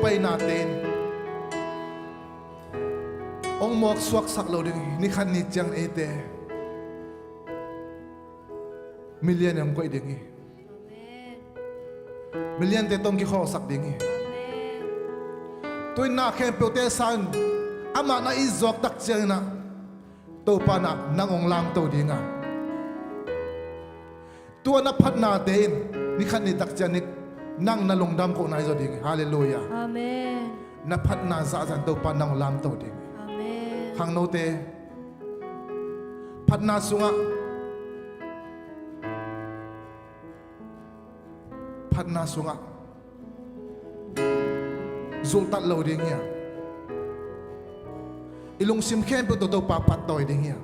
bay natin ông mok suak sak lo ding ni khan ni chang ete million am koi ding million te tong ki kho sak ding tôi na khem pe te san ama na izok tak chang na to pa na nangong lam to dinga tua na phat na ten ni khan ni tak chang ni nang na longdam ko na zo ding hallelujah amen na phat na za zan to pa nang lam to ding amen hang no te phat na sunga phat na sunga zul tat lo ding ya ilung sim khem pe to pa pat toy ding ya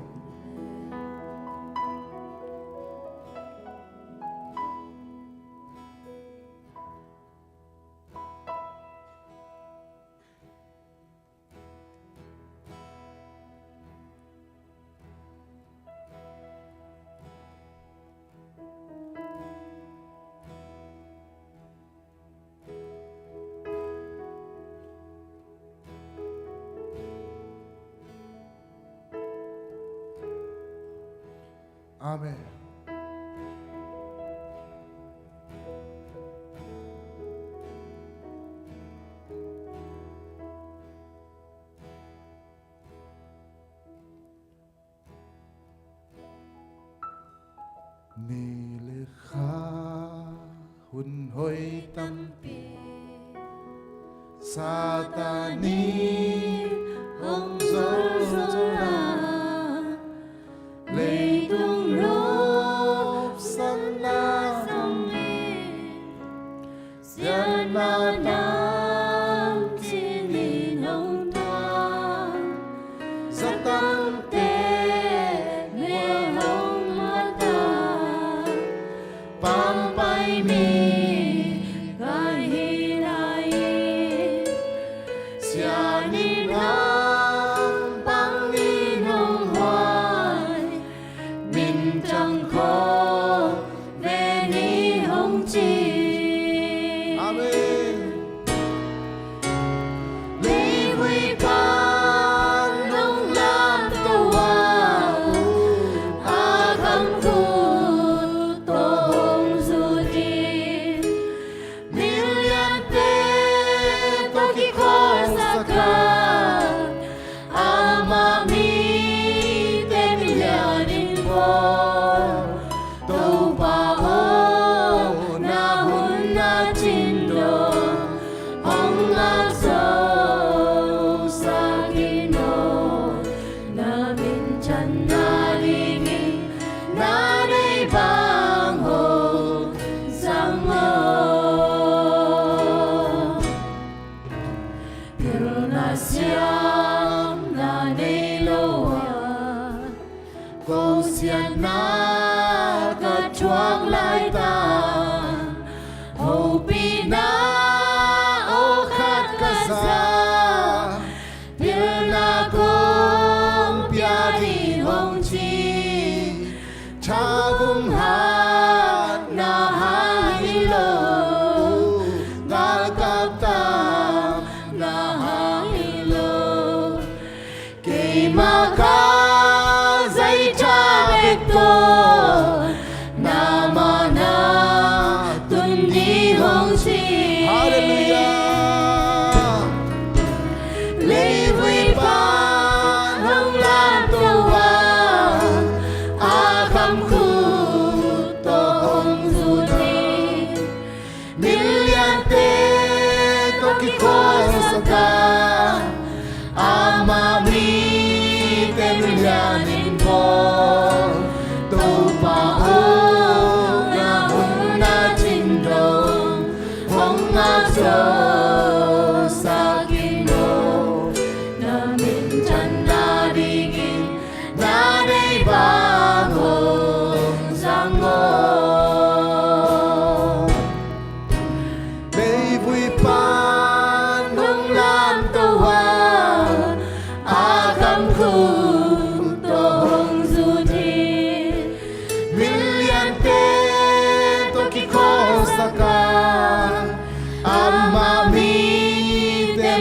Amen. Nilekha hun hoi tampi Satani hong zora Lê tung rốp sân la sông đi Dân ma nam chi ni nông toan Giấc tâm tê mưa hông mắt ta Bám bay mi gai hi lai Xia ni nam băng ni nông hoài Mình chẳng khó về ni hồng chi Amen Lý huy ban nông lam tô hoa A khăm khu tô hồng dù đi Mình liên tế tô kỳ khó xa ca A ma mi tế mình lẻ đến vô Tô bà ô na hun na chín đồ Ông ngạc sâu sa kỳ nô Na min chân na đi nghi Na đây vang hồ giang mơ Điều na xiang na đây lâu à Cô xiên na cả chuang lại ta Hầu pi na ô khát cả xa Điều na công bia đi hồng chi Cha cũng hát na hai lô Na cáp ta na hai lô Kỳ ma ca dây cha bếp tô Na ma na tuần đi hồng chi Hallelujah Lê vui ban hồng lan tô hoa A khăm khu tô hồng dù đi Mình liên tế tô kỳ khó xa ta A ma mi tế mình liên in vô Tô bà ô na hun na chín đồ Hong ngạc sâu sa kỳ nô Na min chân na đi nghìn Na đây vang hồng giang ngô Đây vui ban nông lam tô hoa A khăm khu tô hồng dù thi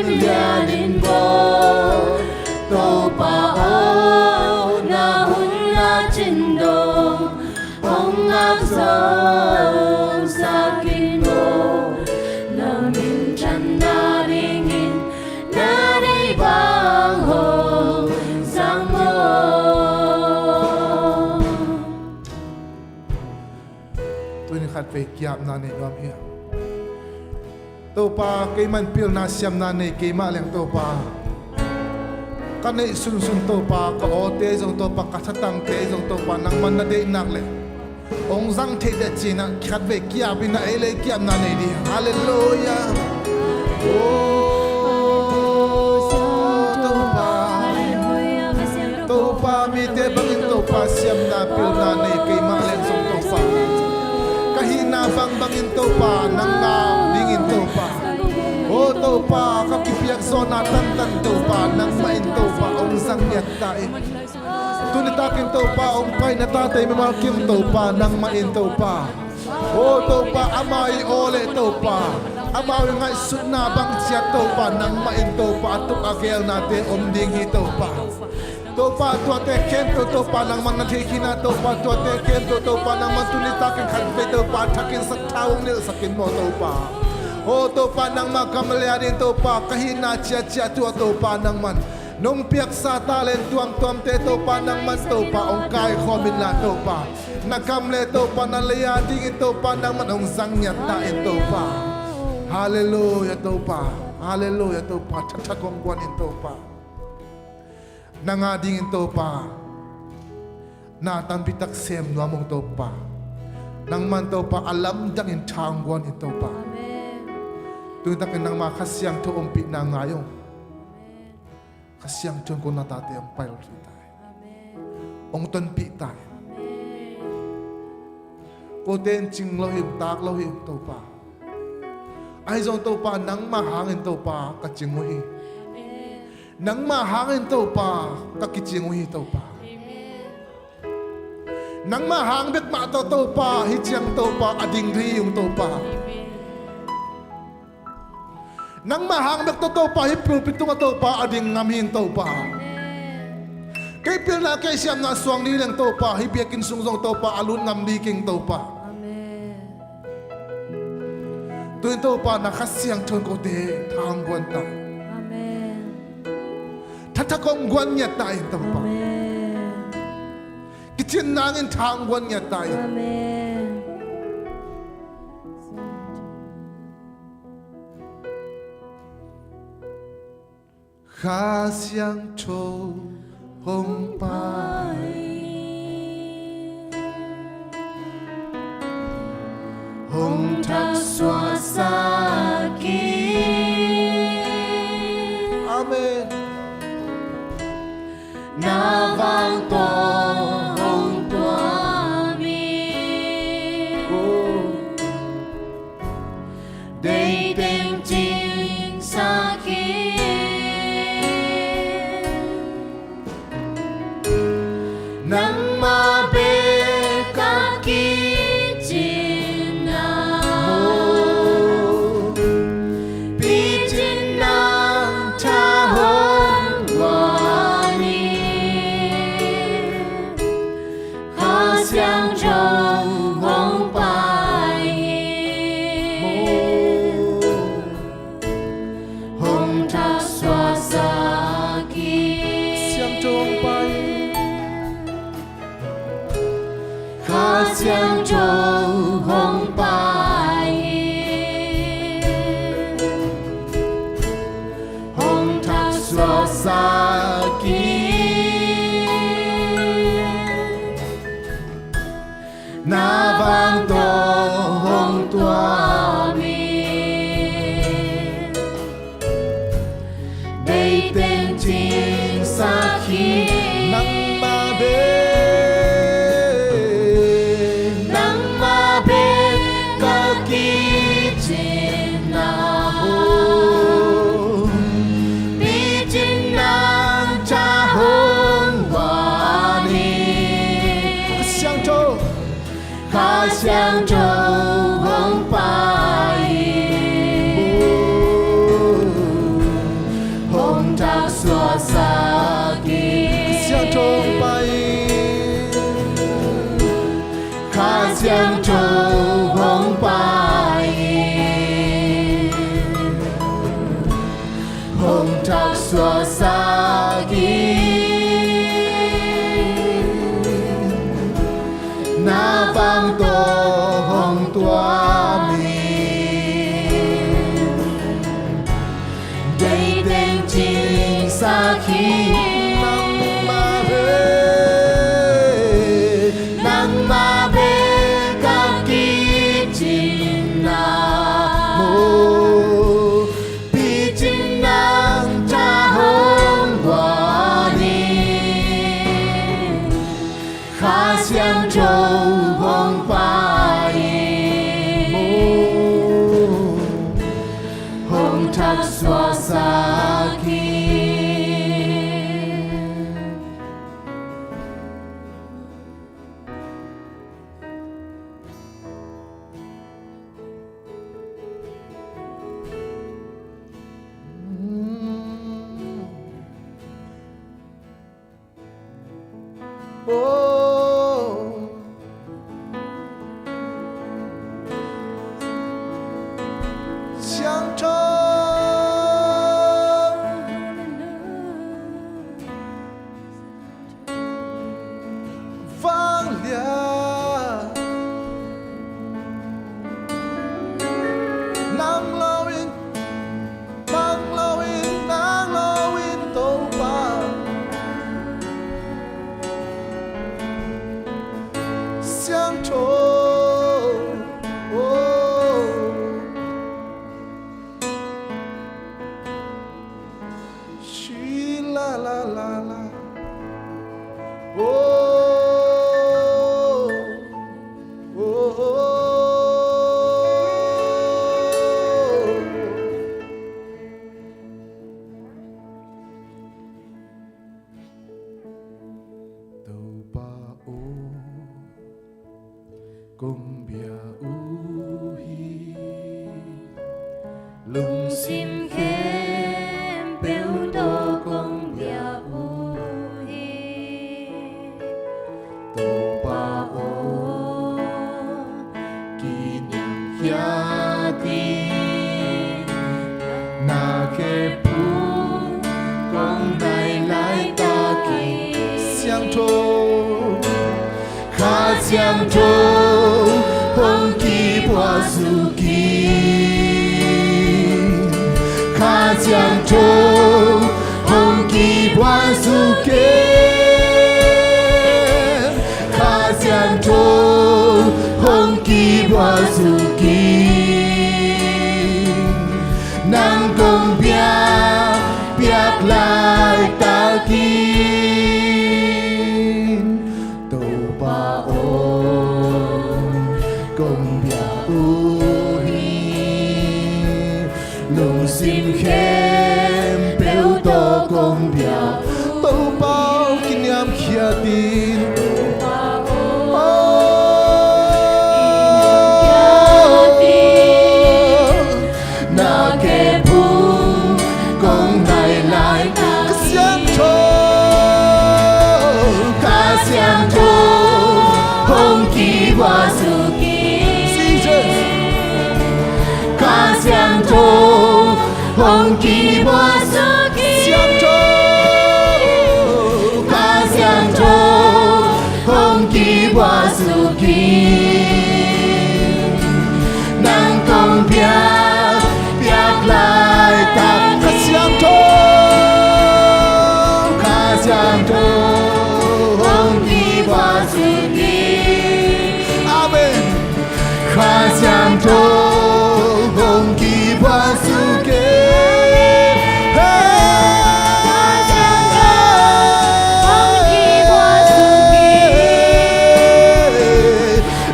lia din bo to pa o na hun na chin dong hong ap song sa kin mo na min chan na ringin na đi bang hong sang mo tôi nên khát về kiam na này đoam hiệp tô pa cây man pil na siam na này cây ma leng tô pa cái này sun sun tô pa có ô tê giống tô pa cắt tăng tê giống tô pa nang man na đê nạc lệ ông răng thế để chỉ na khát về kiam bên na ấy lấy kiam na này đi hallelujah tô pa mi tê bangin tô pa siam na pil na này cây ma leng giống tô pa kahina bang bangin tô pa nang na dingin tô pa o tô pa kakipiak zona tan tan tô pa nang main tô pa ông sang nhật tại tunitakin tô pa ông pai na tatay mamakim tô pa nang main tô pa o tô pa amai ole tô pa amai ngai sut na bang siat tô pa nang main tô pa atuk agel na te om ding hi tô pa tô pa tua te kem tô pa nang man na thekina tô pa tua te kem tô pa nang man tunitakin khat ve tô pa thakin sak thawng nil sakin mo tô pa o tô pa nang makamlya din tô pa kahina chia chia tua tô pa nang man nong piak sa talen tuam tuam te tô pa nang man tô pa ong kai khomin la tô pa nakamle tô pa na leya ding tô pa nang man ong sang nyat ta in tô pa hallelujah tô pa that that kong kwan in tô pa nanga ding in tô pa na tan pitak sem no among tô pa nang man tô pa alam dang in thang kwan in tô pa tu tak nang ma khasyang to ompi na ngayong khasyang chon ko na tate ang pail tai ong ton pi tai ko ten ching lo him tak lo him to pa ai zong to pa nang ma hangin to pa ka ching mo hi nang ma hangin to pa ka ki ching mo hi to pa nang ma hang bet ma to pa hi chiang to pa ading ri yung to pa nang mahang mek to pa hi pitung to pa ading ngamin to pa kay pil na kay siam na suang ni lang to pa hi biakin sungzong to pa alun ngam di king to pa tuin to pa na khasyang thon ko te thang gwan ta thata kong gwan nya ta in to pa kichin nangin thang gwan nya ta khasyang cho hong pai hong thak xóa xa ki amen na vang to hong tua mi đây tên chính sa ki nang ma be ka ki chin na pi chin na cha hong wa ni ha xiang zhou hong pai hong thak xóa xa ki xiang cho hong pai xiang trâu hong pai hong thak xóa xa ki na vang to hong tua mi đây tên chính sa khi nang ma be xiang trâu hong pai thác xóa xa na vang to hong tua mi đầy tên chính xa khi nang ma be các kỳ trình mo pi chin nang cha hong hoa đi khá xiang trâu hong pa hong thác xóa xa相冲放亮，nang lawin, nang lawin to pa,相冲。La la la la, oh oh oh. Tàu ba ô, cùng bia u hi, lung sim khem biểu đồ công bia u hi tàu ba ô, kỷ niệm gia đình na khe pu con đại lại ta kỳ相冲，khá xiang trâu hong kỳ hoa su kỳ khá xiang trâu hong kỳ hoa su kỳ khá xiang trâu hong kỳ hoa su kỳ nàng công biak lại ta kỳ tàu ba ô, cùng bia u hi, lung sim khem biểu to cùng bia tàu bao kỷ niệm khía tin. na kê bu con đại lại ta Xiang trâu, khá xiang trâu hong kỳ hoa su kỳ khá xiang trâu hong kỳ hoa su kỳ xiang trâu, khá xiang trâu hong kỳ hoa su kỳ nàng công biak lại ta xiang trâu, xiang trâu hong kỳ hoa su kỳ amen. khá xiang trâu hong kỳ hoa su kỳ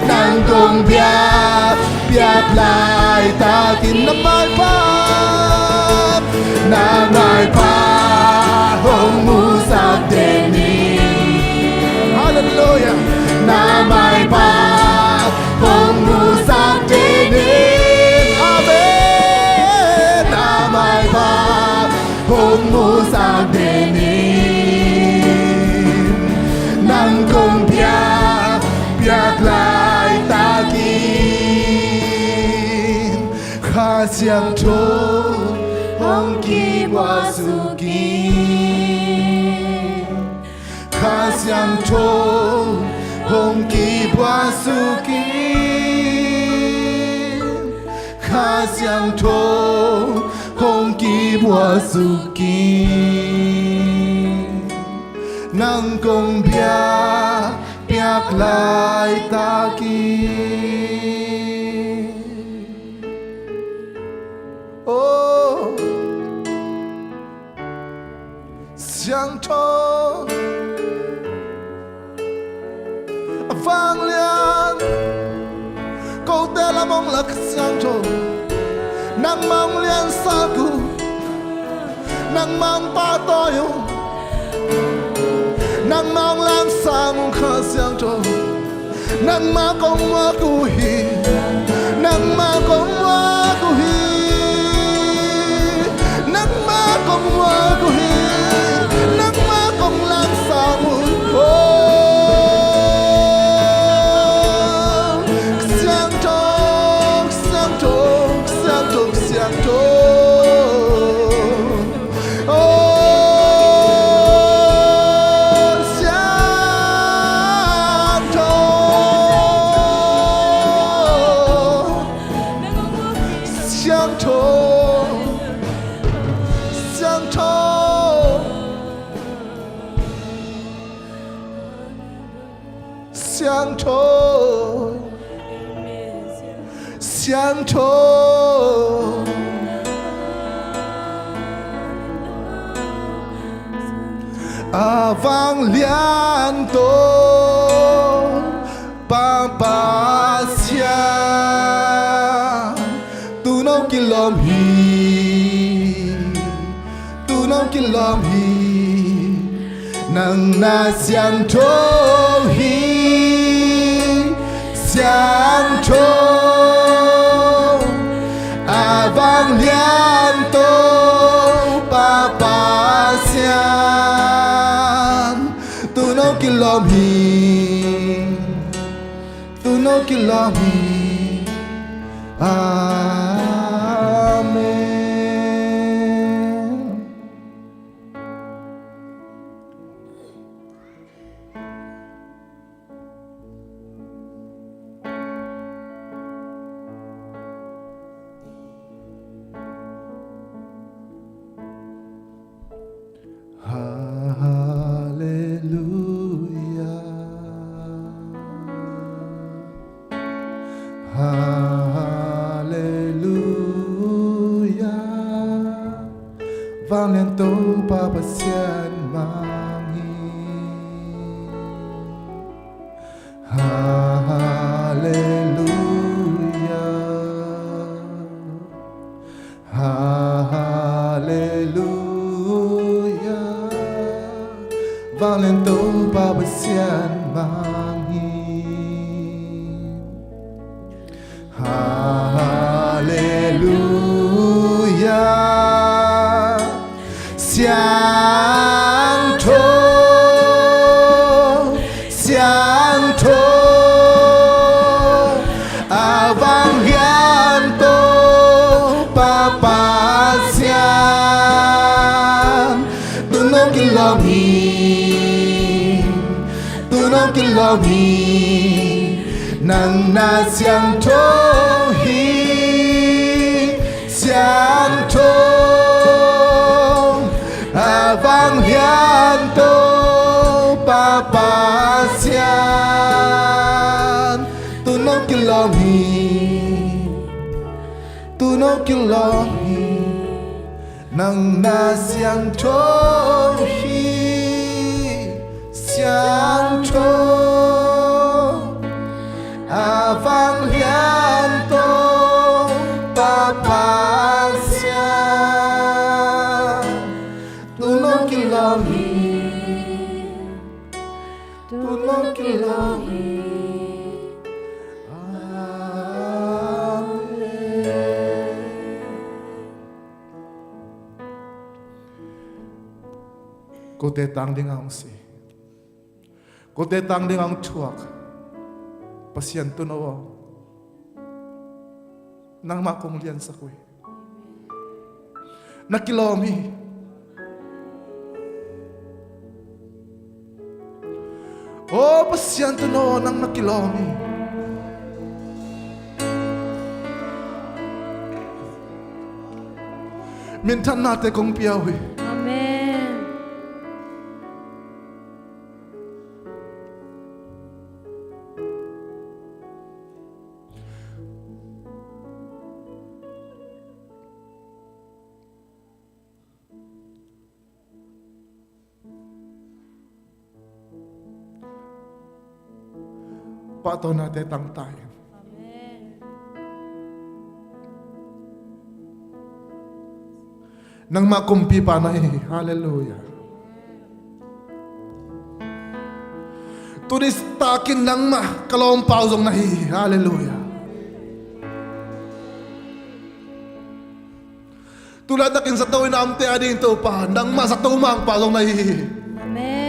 nàng công biak lại ta In the my path, na mai pa hong mu sa de ni hallelujah. na mai pa hong mu sa de ni Amen. na mai pa hong mu sa de ni nàng công biak lại ta kin khá xiang trâu, hong kỳ bua su ki kha xiang cho hong ki bua su ki kha xiang cho hong ki bua su ki nang công biak lại ta ki ô xiang cho vang lian câu tê la mong là xiang cho nang mong lian sa cu nang mong pa to yo nang mong lam sang kha xiang cho nang ma công ma cu hi nang ma công ma cu hi nang ma công ma cu hi nang ma công lam sang xiang cho xiang cho xiang cho xiang cho xiang cho vang lian to pa pa sia tu nâu ki lom hi tu nâu ki lom hi nang na xiang cho hi xiang cho vang lian to pa pa xian tu nâu ki lom hi tu nâu ki lom hi amen. Vang lên tố ba ba xian mang hi hallelujah hallelujah vang lên tố ba ba xian mang hi hallelujah xiang thô vang lian to pa pa xian tu nâu ki lom hi tu nâu ki lom hi nang na xiang thô hi xiang thô vang lian to pa pa xian tu nâu ki lom hi tu nâu ki lom hi nang na xiang cho hi xiang cho vang lian to pa pa xian tu nâu ki lom hi tu nâu ki lom hi cô te tang ding ang si cô te tang ding ang chuak pasien tu no nang ma kong lian sa kui nakilomi pasiyan to no nang nakilomi. Mintan natin kong piyawi. Amen. Pato natin tang tayo. Amen. Nang makumpi pa na hallelujah. Turis takin lang kalawang pausong na hallelujah. Tulad nakin sa tawin na amte ading ito pa, nang sa tumang pausong na Amen.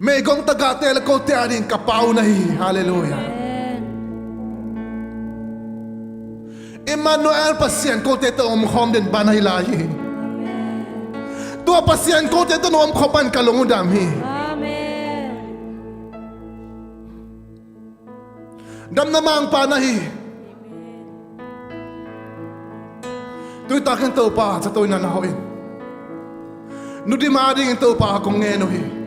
may gong tagatel ko te ading kapaw na hallelujah. Emmanuel pasien ko te to omkhom den banahilahi. Tua pasien ko te to no omkhopan kalungudam hi. Amen. Dam namang panahi. Tuy takin to pa sa toy na nahoin. Nudi maading to pa akong ngenohi.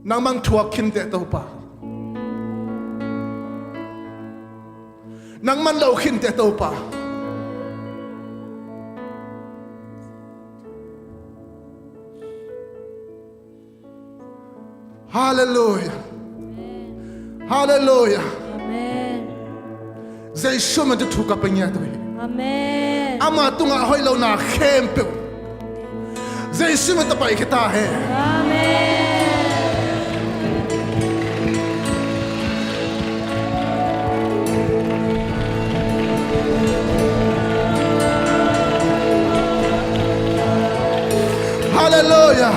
Nang mang tuwak kinte to pa. Nang man law kinte to pa. Hallelujah. Hallelujah. Amen. Zay shuman to tuka panya to. Amen. Ama tunga hoy law na khempe. Zay shuman to pa kita he. Amen. Hallelujah.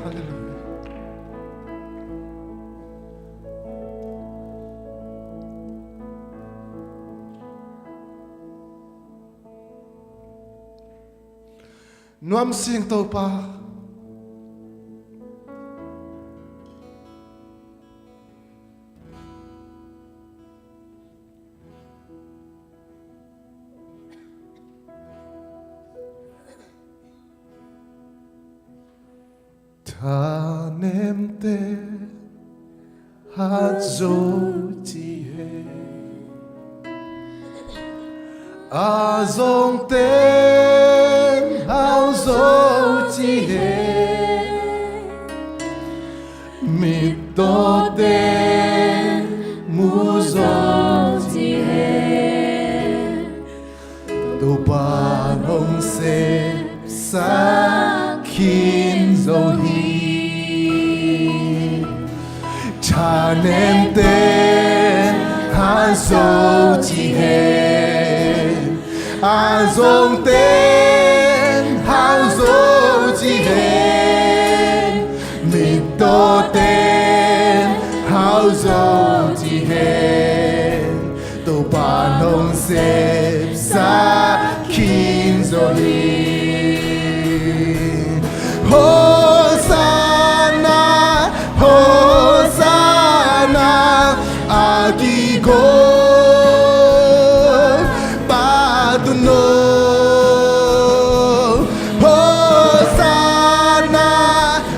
Hallelujah. Nuam sing to pa. Tanemte hazotihe azongten hazotihe mitoten muzotihe dopanong se sakin zohi Tanemten hazotihen azongten hazotihen mitoten hazotihen topanong sep sakin zohi Hosanna Hosanna agigo paduno Hosanna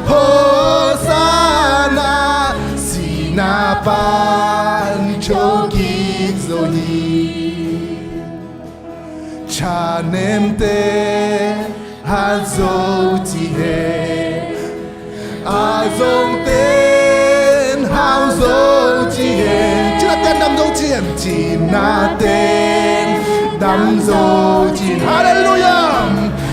Hosanna sinapan chogit zohi chanemte hazotihe azongten hazotihe chinaten damzotihem chinaten damzotihem hallelujah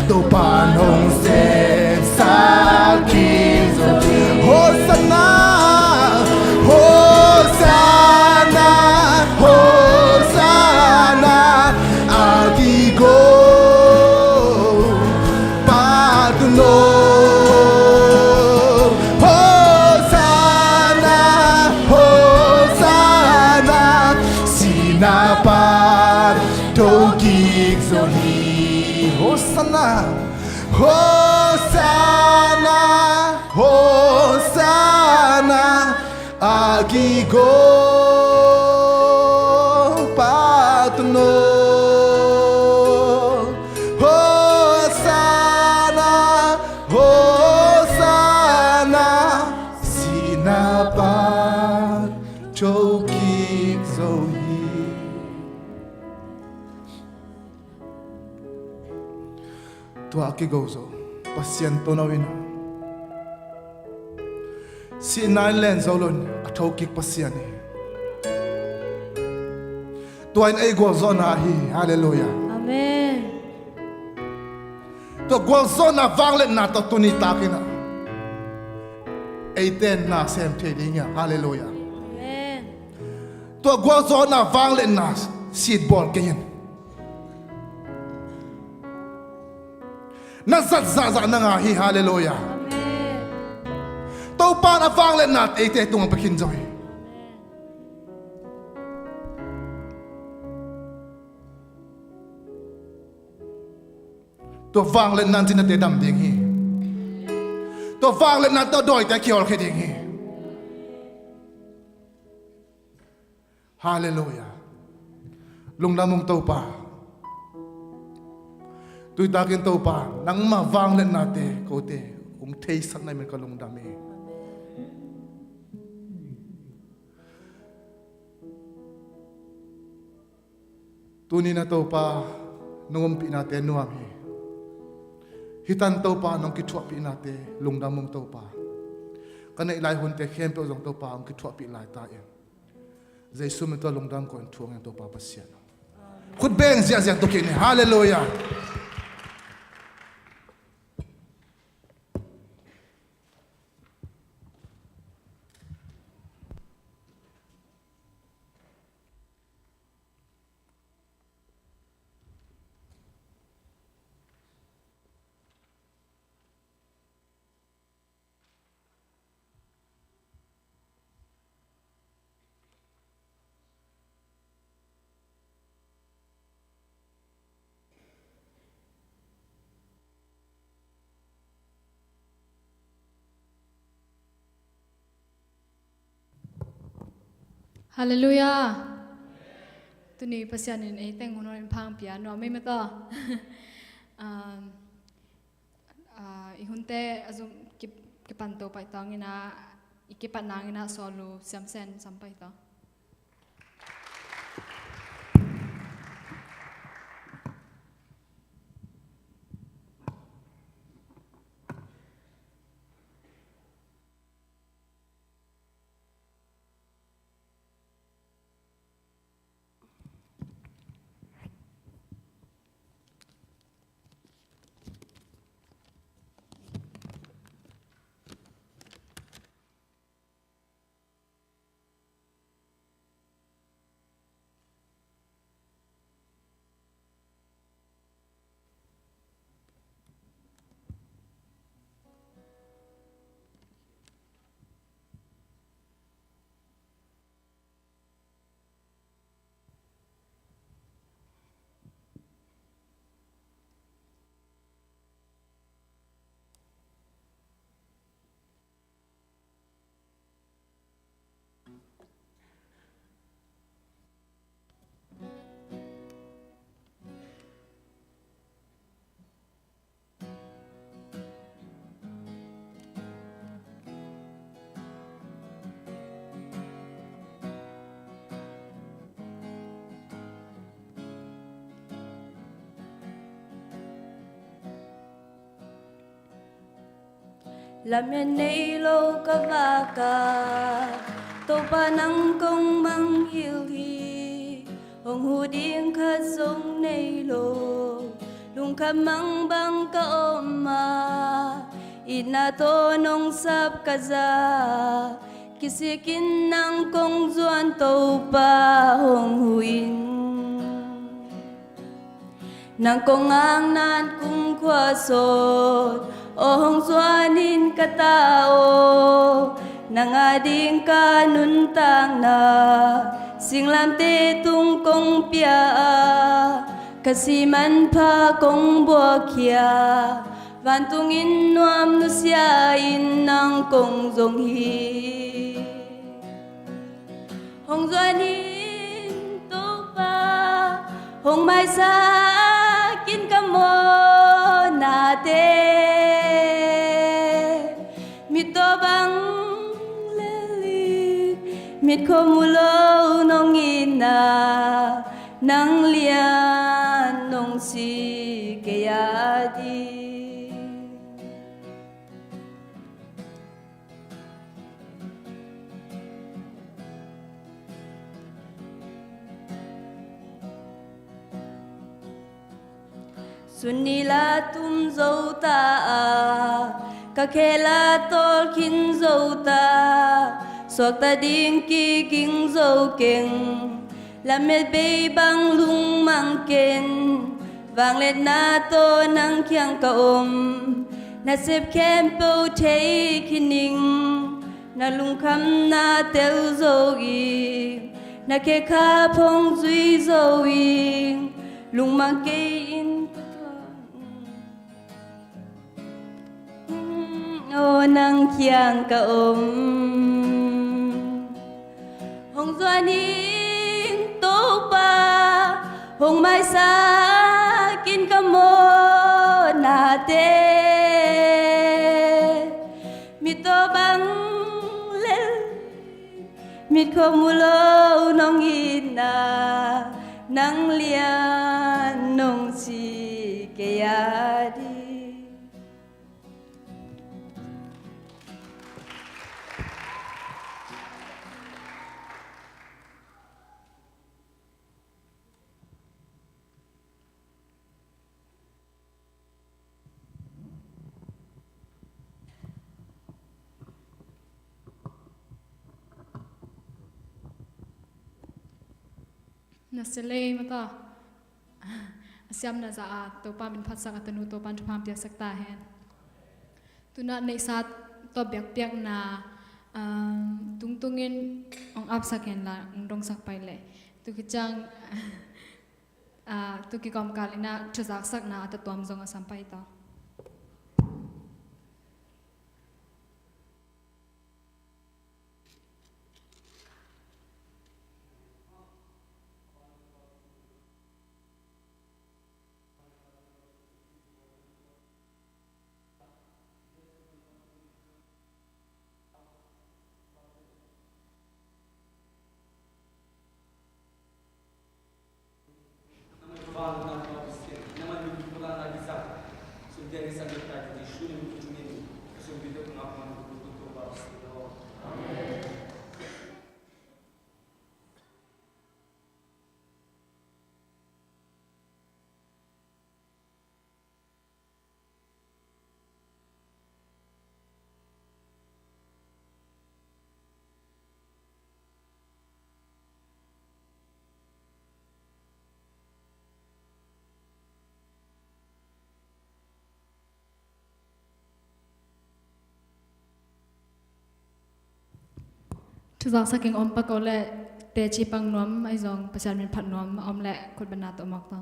topanong sep sakin zotihem Hosanna Hosanna Hosanna agigo Sinapat Togig Zohi Hosanna Hosanna Hosanna Agigo Patuno Hosanna Hosanna Sinapat Togig Zohi Tua Akigozo Pasiento na wina Si Nailen Zolon Atokik Pasiani Tuain ay gwazona hi Hallelujah Amen. To gwazona vanglet na to tunitaki na Eiten na semte dinga Hallelujah Amen. To gwazona vanglet na seed ball kayin Nazatzaza na nga hi Hallelujah Amen. To pa na vanglet na eite tungang pakinjoy To vanglet nan tin te dam ding hi To vanglet nan to doi te kiol ke ding hi Hallelujah Lung lamong to pa Tuy takin to pa nang ma vanglet na te ko te te sak na men kalung dami Tuni na to pa nungumpi natin nuam hi Hitan tau pa nong kitwa pi nate lungdam mong tau pa. Kana ilai hun te khem pe zong tau pa ang kitwa pi lai ta en. Zai sum to lungdam ko en tuang en tau pa pasian. Khut beng zia zia to kini. Hallelujah. Hallelujah. Tuni pasyanin ay teng honorin pang piano may mata. Ihunte azum kipanto pa itang ina ikipanang ina solo samsen sampai ito. Lamyan nilo kavaka Topanang kong manghilhi Ong huding kasong nilo Lung kamang bang kaoma Inatonong sap kaza Kisikin ng kong zuan topa hong huin Nang kong ang nan kong kwasot Ohong suanin katao Nang ading kanuntang na สิ่งลำเตตุงกงเปียกะสิมันพากงบัวเขียวันตุงอินนวมนุเสียอินนางกงจงฮีหงจวนหินตุปาหงไม้สากินกะโมนาเตมิโตบังเลลีมิดโคมุโลนองอินานังเลียนนงสีเกียดีสุนีลาตุมโจตากะเคลาตอลคินโจตาสวกตาดิงกีกิงโจเก่งลาเมลเบบังลุงมังเกนวางเล็ดนาโตนังเคียงกะอมนาเซบแคมเปลเทคินิงนาลุงคำนาเตลโจอีนาเคคาพงจุยโจอีลุงมังเกอินโอ้นางเคียงกะอมหงจวนหินตุปาหงไม้สากินกะโมนาเตมิโตบังเลมิดโคมุโลนองอินานังเลียนนงสีเกียดีนัสเลมาต่ออาเซียมนาซาอาตัวปาเป็นพัดสักอัตนุตัวปันทุพามเปียกสักตาเฮนตุนัดในสัตตัวเบียกเปียกนาตุงตุงเงินองอับสักเห็นละองดงสักไปเลยตุกิจังตุกิกอมกาลินาทุจักสักนาอัตตัวมจงอาสัมไปต่อทุกสักเก่งอมปะกอและเตชีปังน้อมไอซองประชาชนผัดน้อมอมและคนบรรณาตัวมอกต่อ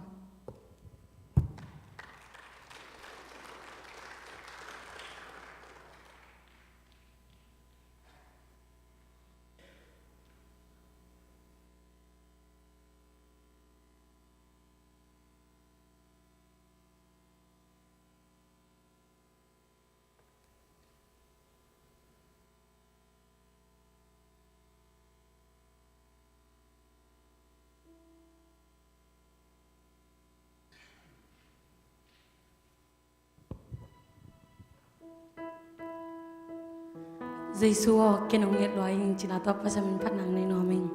Giêsu cái nông nghiệp đó chỉ là tập cho mình phát năng này nó mình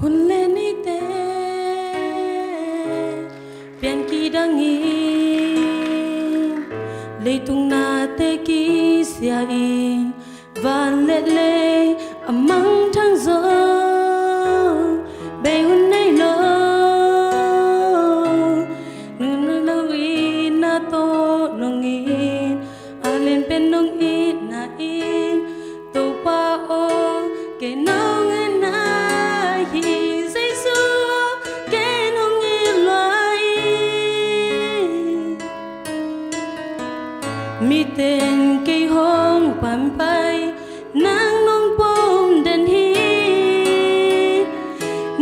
hôn lên đi tê biển kỳ đang nghi lấy tung na te ki sia in van lệ lệ among thang gió bay hun nay lo nung nung in na to nung in alin pen nung in na in to pa o ke nong na hi say su ke nong in loai mi tên cây hong pam pai nang nong bom den hi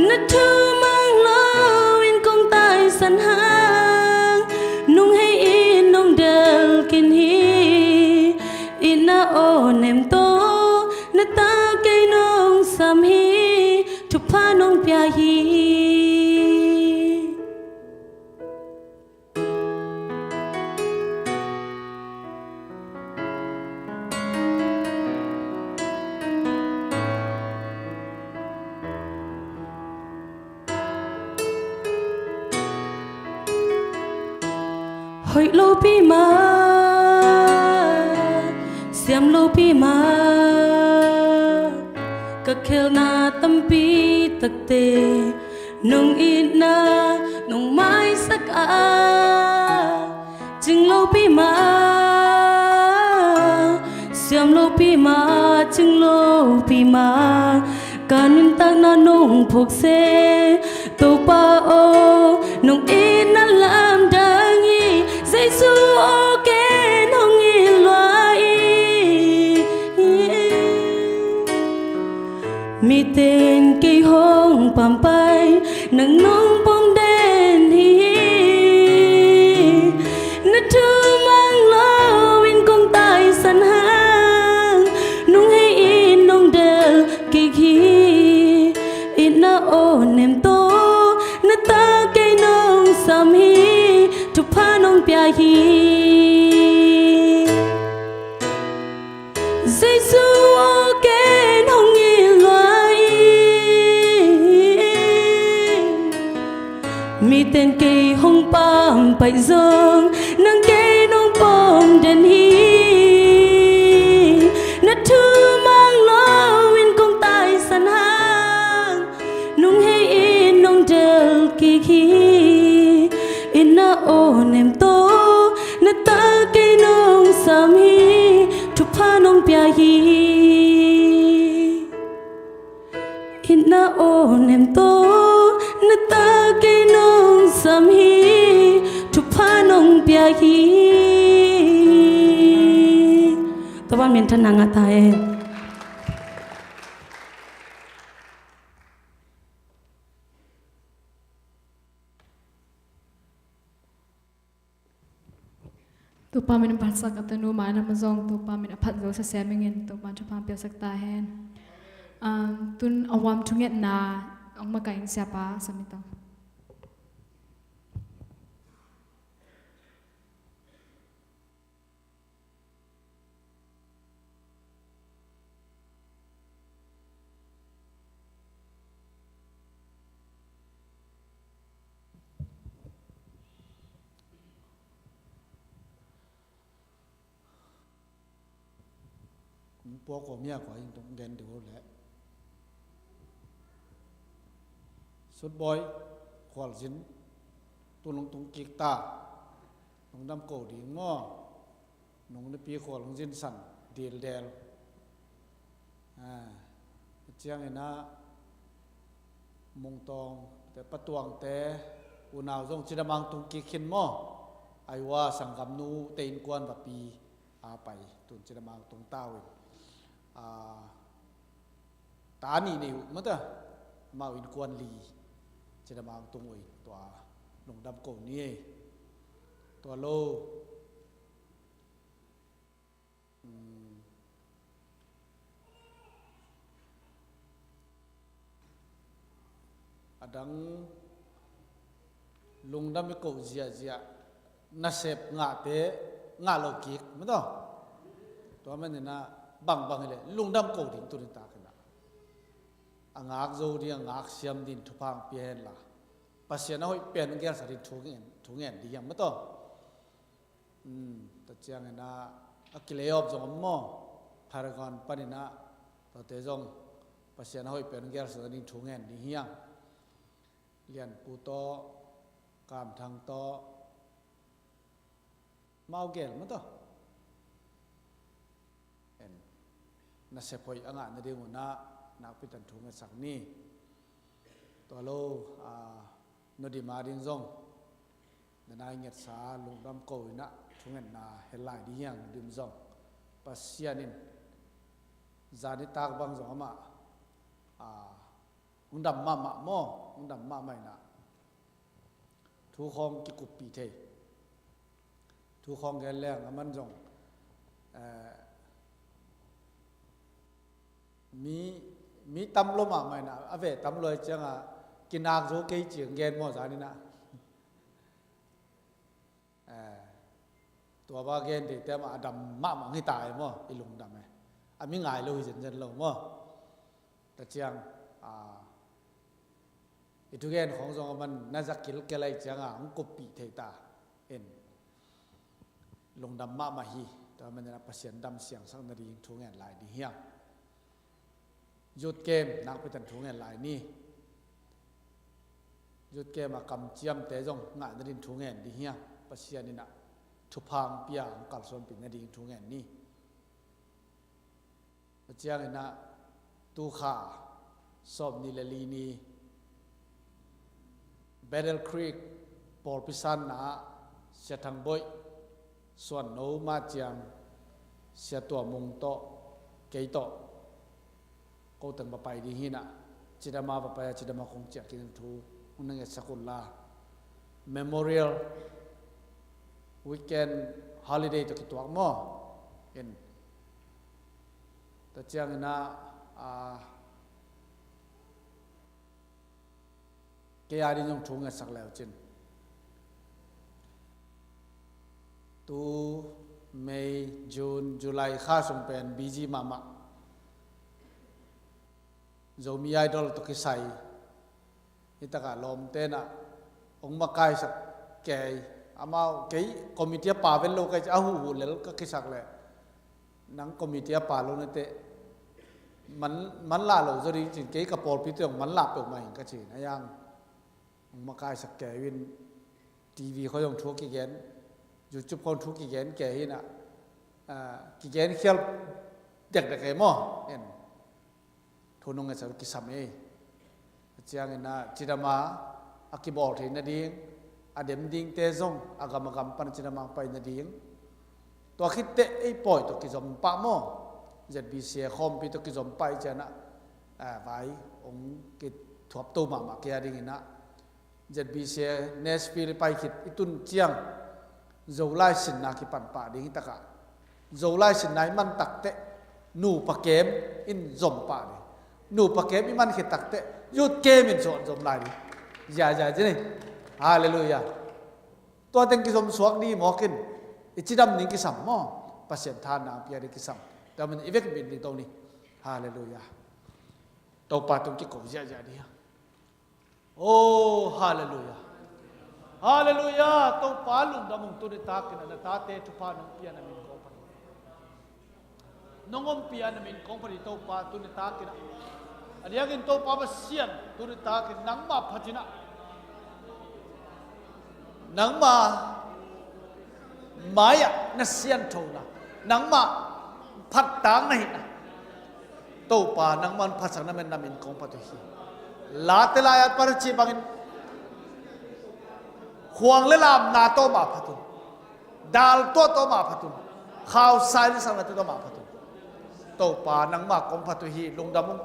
na thu mang lo in kong tai san hang nung hay in nong del kin hi in na o nem to na ta cây nong sam hi thu pa nong pya hi hoi lo pi ma siam lo pi ma ka khel na tam pi tak te nong in na nong mai sak a ching lo pi ma siam lo pi ma ching lo pi ma kan tak na nong phok se to pa o nong in na lam dang i say su o ke nong i loai mi tên cây hong pam pai nang nong bom den hi na thu mang lo in kong tai san hang nung hay in nong del ki hi in na o nem to na ta cây nong sam hi thu pa nong pya hi Giêsu o ke nong i loai mi tên cây hong pam pai zong nang cây nong bom den hi na thu mang lo in kong tai san hang nung hay in nong del ki hi in na o nem to na ta cây nong sam hi thu pa nong pya hi in na o nem to na ta cây nong sam hi thu pa nong pya hi to ban min than nga ta e tu pa min phat sak atanu ma na mazong tu pa min aphat zo sa semingin tu pan thu pam pya sak ta hen tun awam thunget na ong ma kain sia pa samitang bố của mía của anh cũng ghen được lẽ suốt boy khoal dính tu nông tung kik ta nông đâm cổ đi ngõ nông đi pi khoal nông dính sẵn điel đèl chiang này na mông tong te bắt tuang te u nào dòng chỉ mang tung kik khin mo ai wa sang gam nu tein quan và pi a pai tun chỉ mang tung tao tá nì nìu mất à màu in quan lì chỉ là màu tung ơi tòa nông đâm cổ nia tòa lô đắng lùng đâm cái cổ dìa dìa na sẹp ngã té ngã lầu kiệt mất đâu tòa mình na bằng bằng này lùng đâm cổ đỉnh tu đỉnh ta cái nào ang ác dâu đi ang ác xiêm đỉnh thu phang piên là pasien nói piên cái sao đỉnh thu nghẹn đi yang mất đâu tất nhiên là na akileo giống mò paragon panina ตัวเตจงปัสยานหอยเป็นแก่สนิทุงเงินดีเฮียงเรียนปูโตกามทางโตเมาเกลมั้งตัวเห็นนักเสพอยอ่างานในเรื่องนั้นนักพิจารณาทุงเงินสักนี้ตัวโลนดีมาดินซงนายเงียดสาลุงดำโกยนะทุงเงินนาเฮลไลดีเฮียงดินซงปัสยานินจานิตากบางจงมาอุนดำมาโมอุนดำมาไม่นะทุกของกิกุปีเททุกของแกแรงมันจงมีตำลมาไม่นะอาเวตำเลยจังกินอากโจเกยจีงเกนโมจานินะตัวบาเกนที่แต่มาดำมาให้ตายโมอีลุงดำไหมมีง่ายเลยจนลงโมแต่เจียงอีทุกอย่างของจงมันน่าจะกินกันอะไรจังมันกบปีเทตาเอ็นลงดำมาฮีแต่มันจะนับเสียงดำเสียงสังนาดีทุกอย่างหลายดีเฮียหยุดเกมนักไปตันทุกอย่างหลายนี่หยุดเกมมากำเจียมเตจงงานนาดีทุกอย่างดีเฮียปัสยานี่นะทุพังเปียงกัลส่วนปีนาดีทุกอย่างนี่ปัจจัยนี้นะตูขาสอบนิลลีนีเบเดลครีกปอลพิสันนะเสียทังบอยส่วนโนมาจังเสียตัวมุงโตเกยโตก็ตั้งมาไปดีหินะจิดามาไปจิดามาคงจะกินทูอุนังเอสกุลลาเมโมเรียลวีคเอนด์ฮอลิเดย์ตัวกิตัวมั่วเอ็นแต่เจ้าหน้าเกียร์ดินยงทุ่งเงินสักแล้วจินตูเมย์จูนจุลัยข้าส่งเป็นบีจีมามาโจมีไอดอลตุกิไซนี่ตะการลมเต้นองมาไกสักแก่อามาเกยคอมมิตี้ป่าเป็นโลกจะเอาหูเลี้ยก็คิดสักเลยนังคอมมิตี้ป่าลงนั่นเตมันลาเราจะดีจริงเกยกับปอลพิเตอร์มันลาไปออกมาอย่างก็จริงนะยังมาไกสักแก่วินทีวีเขายังทุกกี่แกนยูทูบเขาทุกกี่แกนแก่ที่น่ะกี่แกนเขียวเด็กๆไอ้หม้อเอ็นทุนงเงินสกุลกิสัมเอเจียงนะจิดามาอากิบอลที่นาดีอเดมดิงเตซงอากามากำปันจิดามาไปนาดีตัวคิดเตะไอ้ปอยตัวกิจอมปะหม้อZBCMTulsaคอมพิวเตอร์กิจอมไปเจนะไว้องกิจถวบตัวมาเกียร์ดิ่งนะZBCMTulsaเนสฟิลไปคิดอิตุนเจียงโจไลสินนาคิปันป่าดิ่งตะกะโจไลสินนายมันตักเตะนูปะเกมอินจอมป่าดินูปะเกมอิมันคิดตักเตะยุดเกมอินจอมไลดิอย่าจีนี่ฮาเลลูยาตัวเต็งกิจอมสวกดีหมอกินอิจิดำนิ่งกิสัมหม้อปัสเซนทานนาเปียดิกิสัมแต่มันอีเวกบินดีตรงนี้ฮาเลลูยาตัวปาตรงที่กบเยอะๆดีโอ้ฮาเลลูยาฮาเลลูยาตัวปาลุงดำมุงตุนิตากินนะตาเตทุพานุปียนามินกองปริน้องอมปียนามินกองปริตัวปาตุนิตากินอันนี้กินตัวปาบเสียนตุนิตากินนังมาพัจินะนังมาหมายนัสเซียนโทนะนังมาพัดต่างนี่นะตัวปานังมันพัดสังนามินนามินกองปตุฮีลาเตลายปาร์จีบังอินห่วงเลลามนาโตมาพัตุนดาลตัวโตมาพัตุนข้าวสายนี่สังนาโตมาพัตุนตัวปานังมากองปตุฮีลงดำมุง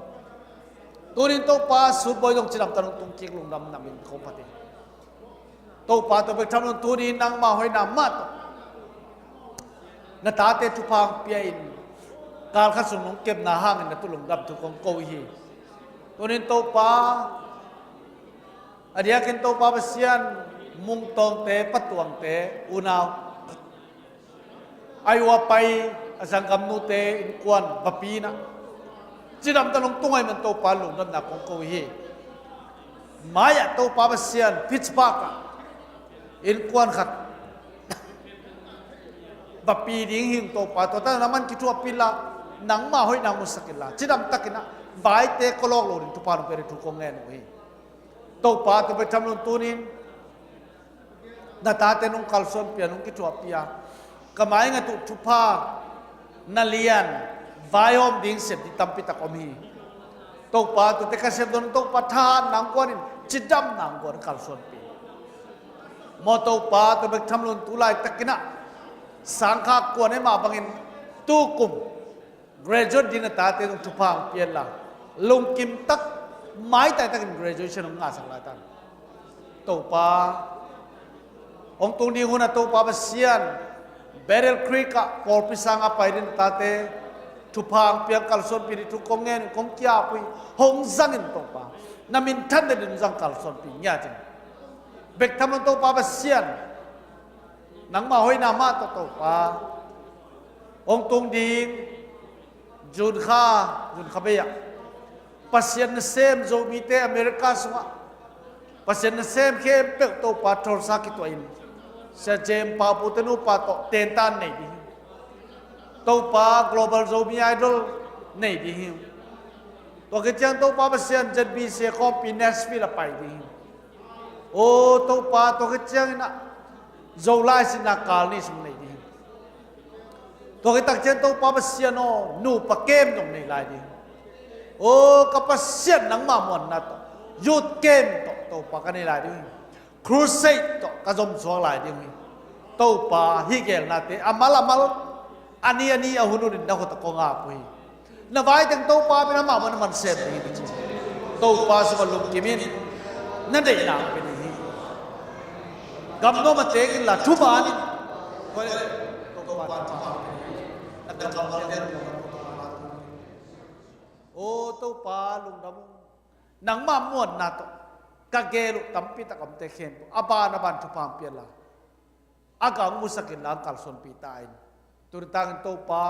ตัวนี้ตัวปาสุดบอยลงจินำตาลงตุงจิกลงดำนามินกองปตุฮีตัวปาตัวไปทำลงตัวนี้นังมาหอยน้ำมาตนาตาเตทุพังเปียอินการขัดสนองเก็บนาห้างในตุลงดับทุกของโกฮีตัวนี้โตปาอดียกินโตปาเปเซียนมุงตองเตปัตตวงเตอุนาวไอวาไปสังกัมนูเตอินกวนปปีนะจีดำตะลงตุ้งไอมันโตปาลงดับนักของโกฮีมายะโตปาเปเซียนพิชปากอินกวนขัดบับปีดิ้งหิงโตปาตัวตั้งน้ำมันกิจวัตรปิลา nang ma hoi nang musakila chidam takina vai te kolok lo tu pan pere tu kong ngen oi to pa to be tham lon tunin na ta te nung kalson pia nung ki chua pia kamai nga tu pa nalian vayom ding sep di tampi tak om hi to pa tu te ka sep don to pa tha nang kwanin chidam nang kwan kalson pi mo to pa to be tham lon tu lai takina sangkha kwan e ma bangin tu kum graduate din ta te tu phang pian la lung kim tak mai tai takin graduation nga sang la tan to pa ong tung ni huna to pa sian Beryl Creek ka por pisanga pai din ta te tu phang pian kalson pi tu kongen kong kya pui hong zangin to pa namin than de din zang kalson pi nya jin bek tham to pa sian nang ma hoi na ma to pa ong tung ding jun kha be ya pasien na sem zo mi te America sunga pasien na sem ke pe to pa Tulsa ki to in sa jem pa putenu pa to tentan nei di to pa global zo mi idol nei di to ke chang to pa pasien ZBCMTulsa Nashville pai di o to pa to ke chang na zo lai sin na kal ni sum nei di to ke tak chen to pa pasien no nu pa kem dong nei lai di o kapasyan nang mamon na to youth game to pa kanila di crusade to kazom suang lai di to pa higel na te amal ani ahunu din na ko ta ko nga pui na vai teng to pa pina mamon man set di to pa sa malum kimin na dei na pin hi gam no ma te kin la thu ba ni to pa na da kam o to pa lung dam nang ma muan na to ka gelu tampi ta kam te khen aba na ban thu pam pian la aga musakin lang kalson pi tain tur tang to pa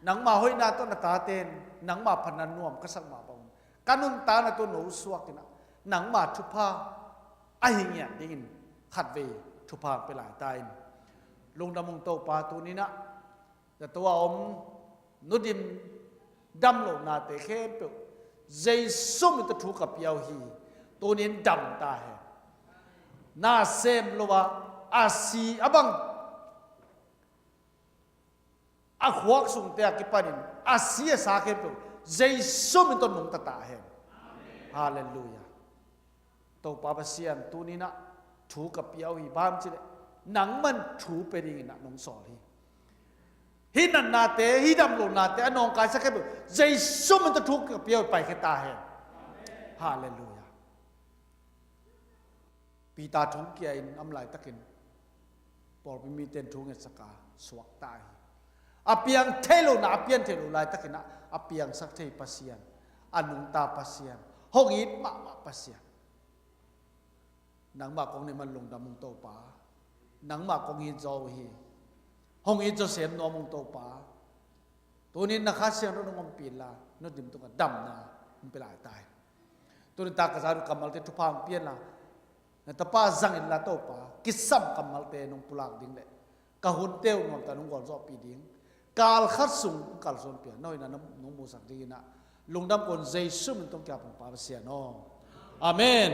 nang ma hoi na to na ta ten nang ma phanan nuam ka sang ma bang kanun ta na to no suak na nang ma thu pa a hing ya dingin khat ve thu pa pe lai tain lung dam to pa tu ni na ta to om nudim dam lo na te khe pe zai sum ta thu ka piao hi to nin dam ta he na sem lo wa asi abang a khuak sung te ki panin asi sa ke pe zai sum to nung ta he hallelujah to pa ba sian tu ni na thu ka piao hi bam chi nang man thu pe ring na nong so hi hi nan na te hi dam lo na te anong ka sa ke jai sum ta thuk ka piao pai ke ta he hallelujah pi ta thung kia in am lai takin por pi mi ten thung saka swak tai apiang thelo na apian thelo lai takin apiang sak thei pasian anung ta pasian hongit ma pasian nang ma kong ni man lung dam mong to pa nang ma kong hi zo hi hong i jo sem no mong to pa tunin na khasya no ngom pila no dim to ka dam na pila tai tunin ta ka zaru kamal te thupang pian la na ta pa zang in la to pa kisam kamal te nong pulak ding le ka hun teu ngom ta nong gol zo pi ding kal khat sung kal son pian noi na no mu sak ding na lungdam kon zai sum tong kya pa sia no amen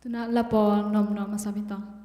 Tuna lapo nom masabita.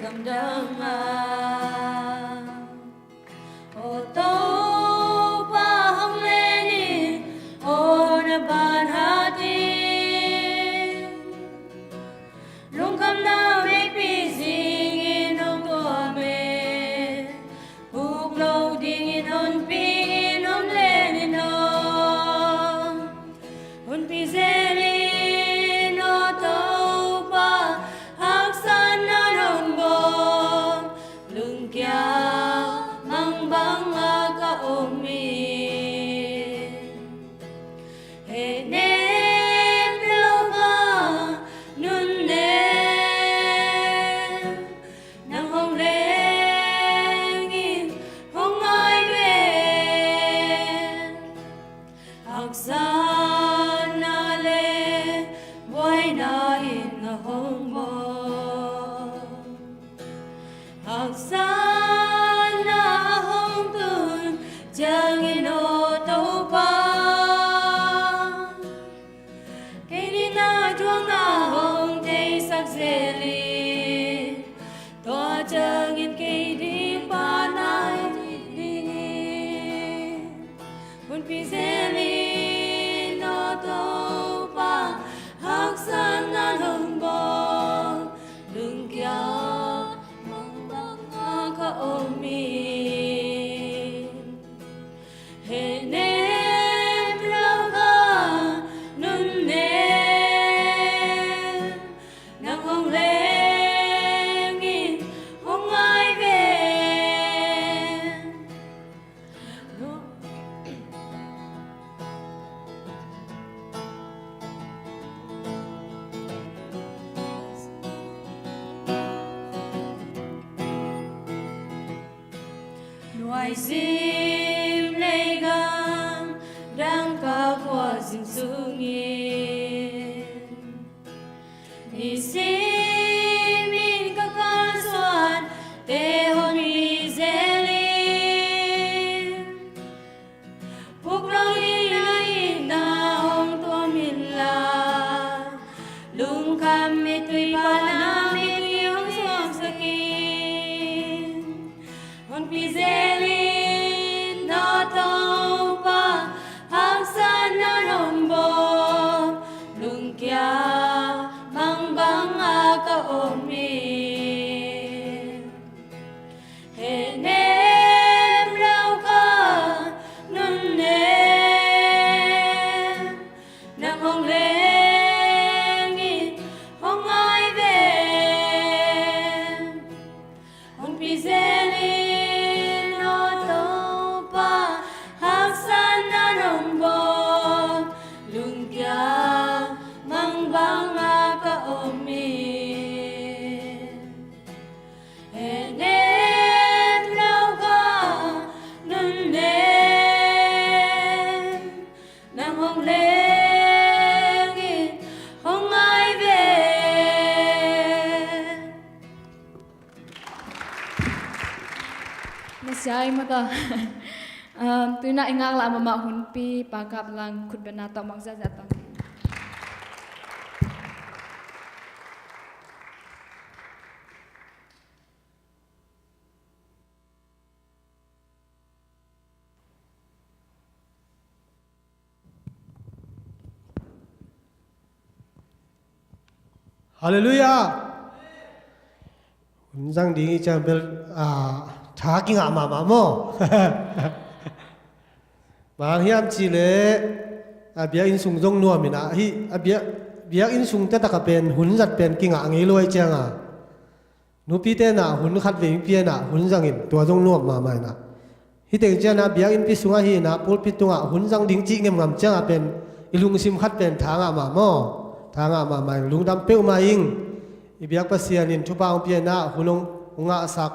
cầm đăng ô tô ba hong lên đi ô na ban hati lung cầm na make me sing in ông tua me buộc lâu ding in on ping in on lên in on pi zeli no tàu ba hắc san na hồng bom lưng kia mang băng ka ôm mi he nem lâu ga nun nem nang hong lên in hong ai về hắc san na le boy na in na hong bom hắc san na hong tun chang in ô tô ba cái đi na chuông na hong thấy sắc zeli toa chang in cái đi ba nai đi buồn pi zeli no tô ba hắc san na hong bom lưng kia mang băng ka ôm mi he nem lâu ga nun nem nang hong lên in hong ai về Ngoài sim lê gam đang ca qua sim sung yên ni sim in ka kan soan te hon mi zeli puk long li lai na hong to min la lung kam mi tui pa na mi tui hong som sakin hon pi zeli no tàu ba hắc san na hồng bom lung kia mang băng ka ôm mi he nem lâu ka nun nem nang hong lên in hong ai về hong pi zeli no tàu ba hắc san na hồng bom lung kia mang băng ka ôm mi he nem lâu ga nun nem nang hong lên in hong ai về Nasiyay mo to. Tu na ingak la mama hunpi pagkap lang kudbana to magzazatan. Hallelujah. Unjang dingi chambel thaki nga mama mo. Bang hiam chi le bia in sung jong nuam ina hi bia in sung ta ka pen hun zat pen ki nga ngi loi changa. Nu pi te na hun khat ve pi na hun jang in tua jong nuam ma mai na. Hi te chana bia in pi sunga hi na pul pi tunga hun jang ding chi ngem ngam changa pen ilung sim khat pen thanga ma mo. Thanga ma mai lung dam peu ma ing ibiak pasian in thupa ong pia na hunong unga sak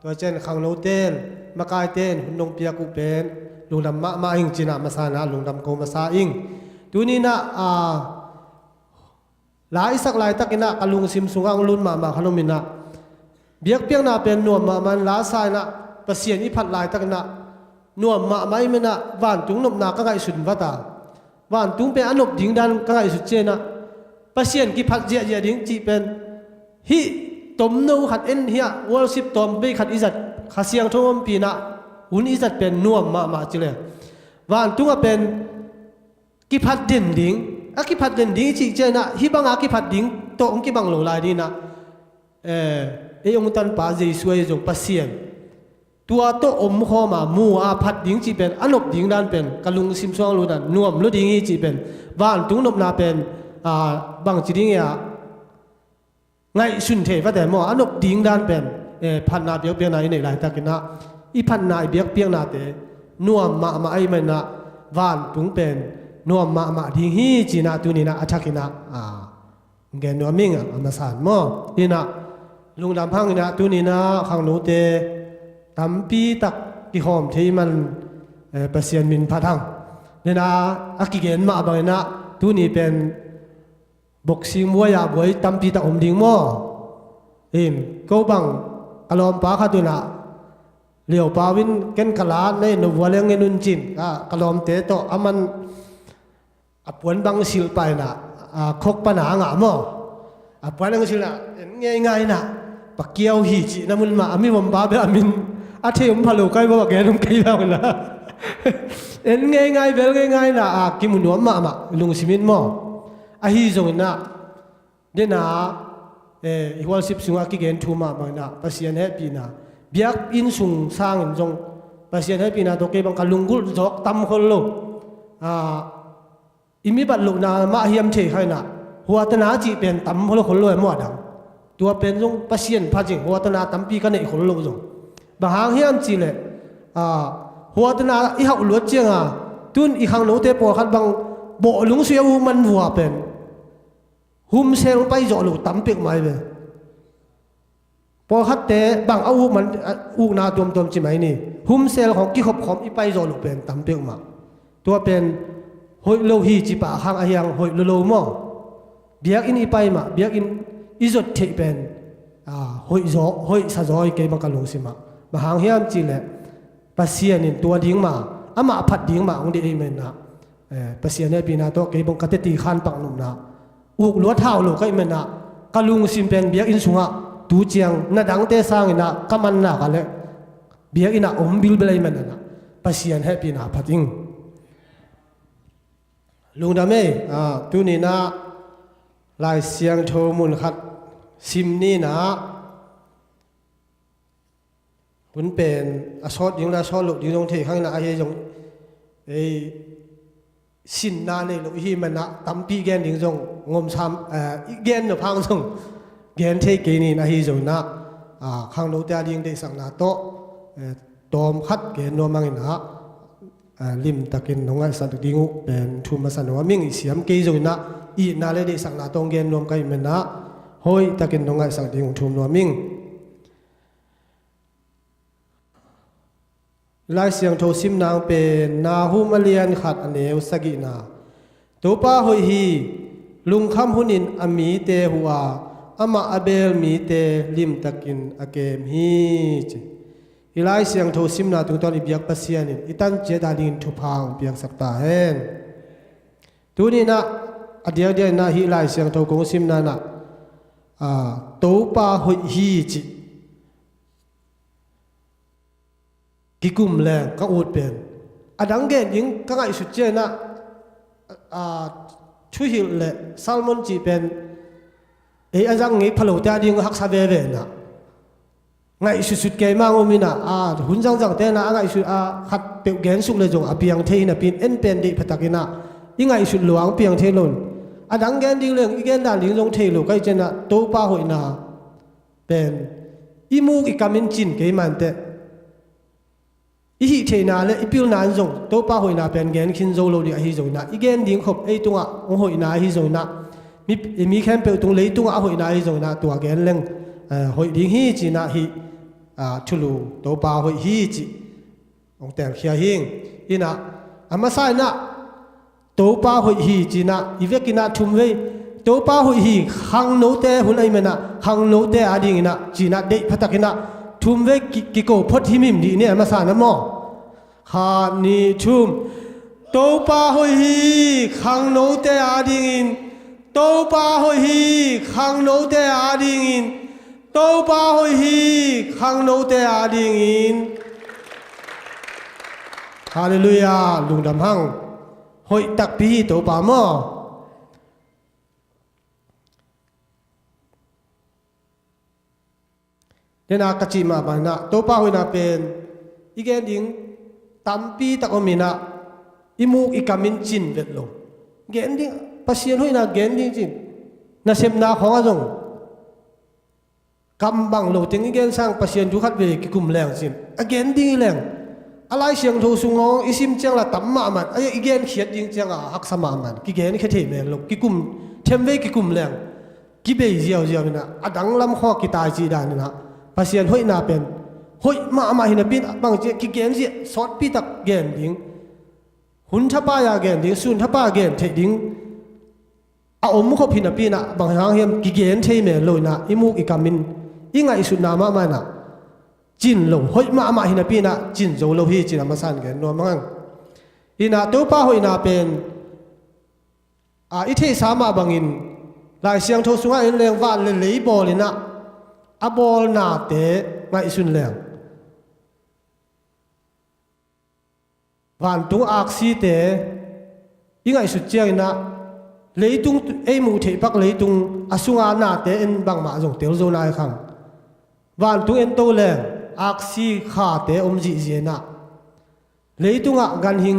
to chen khang lo ten makai ten hunong pia ku pen lung dam ma ing china masana lung dam ko masa ing tunina lai sak lai takina kalung sim sungang lun ma khanomina biak piang na pen nuam ma man la sai na pasian i phat lai takna nuam ma mai mena van tung nop na ka ngai sun wata van tung pe anop ding dan ka ngai su chena pasien ki phat je ding chi pen hi ตมโนขัดเอ็นเฮียวอลซิปตอมไปขัดอิจัดขาเสียงทมปีนะอุนอิจัดเป็นนัวมาจิเลยวันตุงเป็นกิพัดเด่นดิ้งกิพัดเด่นดิ้งจีเจนะฮิบังกิพัดดิ้งโตองกิบังโลลายดีนะองตันปาเจสวยจงปัสเซียนตัวโตอมข้อมามูพัดดิ้งจีเป็นอันบดิ้งด้านเป็นกะลุงซิมซองลูดันนัวมลูดิ้งจีเป็นวันตุงนบนาเป็นบางจีดิ้งไงสุนเทว่าแต่หมออันบดิ้งด้านเป็นพันนาเบียกเบียงนาในหลายตะกินะอีพันนาเบียกเบียงนาเตนัวมาไอมันนะวันตุงเป็นนัวมาดิ้งฮีจีนะตุนีนะอัชกินะเกนัวมิงมาสานหมอนี่นะลุงดำพังนะตุนีนะขังโนเตตั้มปีตักกิหอมที่มันเปอร์เซียนมินพัดังนี่นะกิเกนมาบางนะตุนีเป็นบกซิงมวยบวยตั้มปีตักอมดิ้งหมอก็บังอารมณ์ปาขัดตุนะเลี้ยวปาวินเกินกะลาในนวัวเลี้ยงเงินุนจินกะลอมเตโตอามันปวนบังสิลไปนะคกปนางะมอปวนบังสิลนะง่ายๆนะปักเกียวหีจีนะมุนมาอามิวมบาเบอามินอาเทียมพะโลไกบ่ว่าแกนุ่มไกแล้วนะง่ายๆเบลง่ายๆนะกิมุนวมมาลุงสิมินมอฮีจงนะเดนะอีวอลสิบสุงกิเกนทูมาบางนะปัสเซียนเฮปีนะเบียกอินสุงสร้างอินจงปัสเซียนเฮปีนะตัวเก็บังกะลุงกุลจอกตำคนโลอิมิบัดลุกนามาเฮียมเชยใครนะหัวตนาจีเป็นตำคนละคนรวยมั่วดังตัวเป็นจงปัสเซียนพาจิงหัวตนาตำปีกันในคนละจงบางหางเฮียมจีเลยหัวตนาอีหักหลวดเจียงตุนอีขังโนเตปอขัดบางโบลุงเสียวมันหัวเป็นหุ่มเซลไปจ่อลูกตำเปียกไม้เป็นพอขัดเตะบางเอามันอุกนาตัวจิไหมนี่หุ่มเซลของกี่ขบขอมอีไปจ่อลูกเป็นตำเปียกมาตัวเป็นหอยโลหีจีปะหางอายังหอยโลมอเบียกอินอีไปมาเบียกอินอิจดเทเป็นหอยจ่อหอยสะจ่อยเก็บบังกะลงสิมาบางหางเฮียมจีเลยปัสเซียนินตัวดิ้งมามาพัดดิ้งมาองเดียมันนะปัสเซียนเนี่ยปีนาโตเก็บบังกะเตตีขันปังนุ่มนะอุกลัวเท่าลูกก็มันนะกะลุงสิมเป็นเบียกอินสุงะตูเจียงนาดังเตสร้างอินะกำมันนะกันเลยเบียกอินะอมบิลเบลมันนะปัสเซียนให้ปีนาพัดดิ้งลุงดำเอตุนีนะลายเสียงโทมุนขัดซิมนี่นะคุณเป็นอสอดยิงละสอดลูกยิงตรงเทข้างหน้าไอ้ยงสินนาเนี่ยลูกที่มันนะตั้มปีแกนยิงตรงงมซ้ำอีแกนเนี่ยพังตรงแกนเทกินี่นะที่ตรงนะข้างโน้ตยิงได้สังนาโตตอมขัดแกนนัวมังนะลิมตะกินน้องไอ้สัตว์ดิ้งเป็นทุมสันว่ามิ่งเสียมเกยตรงนะอีนาเลยได้สังนาตรงแกนรวมกันมันนะหอยตะกินน้องไอ้สัตว์ดิ้งทุมนัวมิ่งลายเสียงโทซิมนางเป็นนาหูมาเลียนขัดอเนวสกินาตัวป้าหอยฮีลุงคำหุนินอมีเตหัวอามาอเบลมีเตลิมตะกินอเกมฮีจลายเสียงโทซิมนาตุงตอนอิบยักปัสเซียนินอิตันเจดาลินทุพังเปียกสักตาเฮนตัวนี้นะอเดียนะฮีลายเสียงโทกงซิมนานะตัวป้าหอยฮีจิกิกุมแรงก็อุดเป็นดังเกนยิงก็ไงสุดเจนะช่วยหิเลซัลมอนจีเป็นอันจังงี้พะโล้แต่ดิ้งฮักซาเบเวนะไงสุดเกยมากมินะหุ่นจังแต่นะไงสุดขัดเปียกแกนสุกเลยจงเปียงเทนะเป็นเอ็นเป็นดิพัตกินะยังไงสุดหลวงเปียงเทลุนดังเกนดิ้งเรื่องอีเกนด่านดิ้งจงเทลุก็เจนะโตป้าหอยนาเป็นอีมูกอีกามินจินเกยมันเตอีหิเทนาเลยอีพิลนานจงโตป้าหอยนาเป็นแกนขินโซโลดีอหิจงนะอีแกนดิ้งขบไอตัวองหอยนาอหิจงนะมีแค่เปิลตรงเลยตัวหอยนาอหิจงนะตัวแกนเล่งหอยดิ้งฮีจีนะฮีชุลูโตป้าหอยฮีจีองแต่งเขียหิงอีนะมาใส่นะโตป้าหอยฮีจีนะอีเวกินะทุ่มเวโตป้าหอยฮีขังโนเตหุ่นไอมันนะขังโนเตอดิ้งนะจีนะเด็กพัตกินะทุ่มเวกิโกพดหิมิมดีเนี่ยมาสานนะมอฮานีทุ่มโตป้าหอยฮีขังโนเตอดิ้งโตป้าหอยฮีขังโนเตอดิ้ง โตปาหอยฮีขังโนเตอาดิงอินฮาเลลูยาลุงดำหังหอยตักปีโตปามอเดนากจิมาบานะโตปาหอยนาเป็นอีกแกดิงตัมปีตักอมินะอิมูกอิกามินจินเวทโลเกนดิงปัสเซียนหอยนาเกนดิงจินนาเซมนาของอาจงกำบังโลถึงอีกแกนสร้างปัสเซียนทุกขัดเวกิกุมแรงสิมอเกนดิงแรงอะไรเสียงทูสุงองอิซิมเจียงละตั้มมามันไอ้อีกแกนเขียดยิงเจียงหักสมามันกิเกนแค่เทเมลกิกุมเทมเวกิกุมแรงกิเบยเจียวเจียวนะอดังลำข้อกิตายจีดานนะปัสเซียนหอยนาเป็นหอยมาหินปินบางเจกิเกนเจียสอดปีตักเกนดิงหุ่นทับป้ายาเกนดิงซุนทับป้าเกนเทดิงอาอมมุขพินปีนะบางครั้งเฮียมกิเกนเทเมลอยนะอิมุกอิกามินอิงไอสุนามามันนะจินโลหอยมาหินปีนะจินโจโลฮีจินอามาสันเกนนัวมังอินะตัวป้าหอยนาเป็นอิเทสามาบางอินลายเสียงโทสุงะอินแรงว่าเลยบอลนะอบอลนาเตะไงสุนแรงวันตุงอักซีเตอิงไอสุดเจียนะเลยตุงเอมูเทปักเลยตุงอสุงานาเตอินบางมาจงเตลโซนายขังวันตุงเอ็นโตแรงอักซีขาเตอมจีเจนะเลยตุงอ่ะกันหิง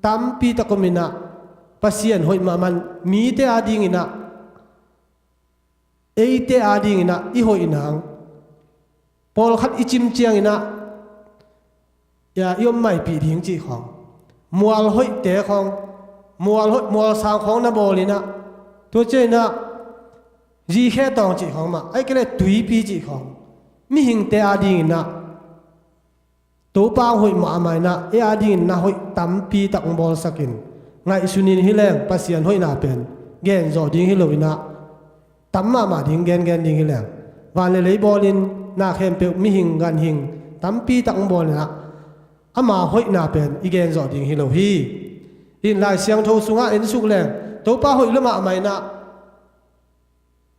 ตัมปีตะกมินะปัสเซียนหอยมามันมีเตอาดิงินะเอเตอาดิงินะอีหอยนางพอลขัดอิจิมเจียงนะอย่ายอมไม่ปีดิ่งจีของมัวหอยเตะของมัวสางของนับบอลินะตัวเจนะจีแค่ตองจีของมาไอ้ก็เลยตุยปีจีของมิหิงเตอาดิงินะตัวป้าหอยมาใหม่นะเออาดิงินะหอยตั้มปีตักบอลสักินไงสุนินฮิแรงปัสเซียนหอยนาเป็นแกนจอดิ่งฮิโลวินะตั้มมาดิ่งแกนดิ่งฮิแรงวันเลยบอลินนาเข้มเปียวมิหิงกันหิงตั้มปีตักบอลนะอามาหอยนาเป็นอีแกนจอดิ่งฮิโลฮีอินลายเสียงโทสุงะเอ็นสุกแรงตัวป้าหอยละมาใหม่นะ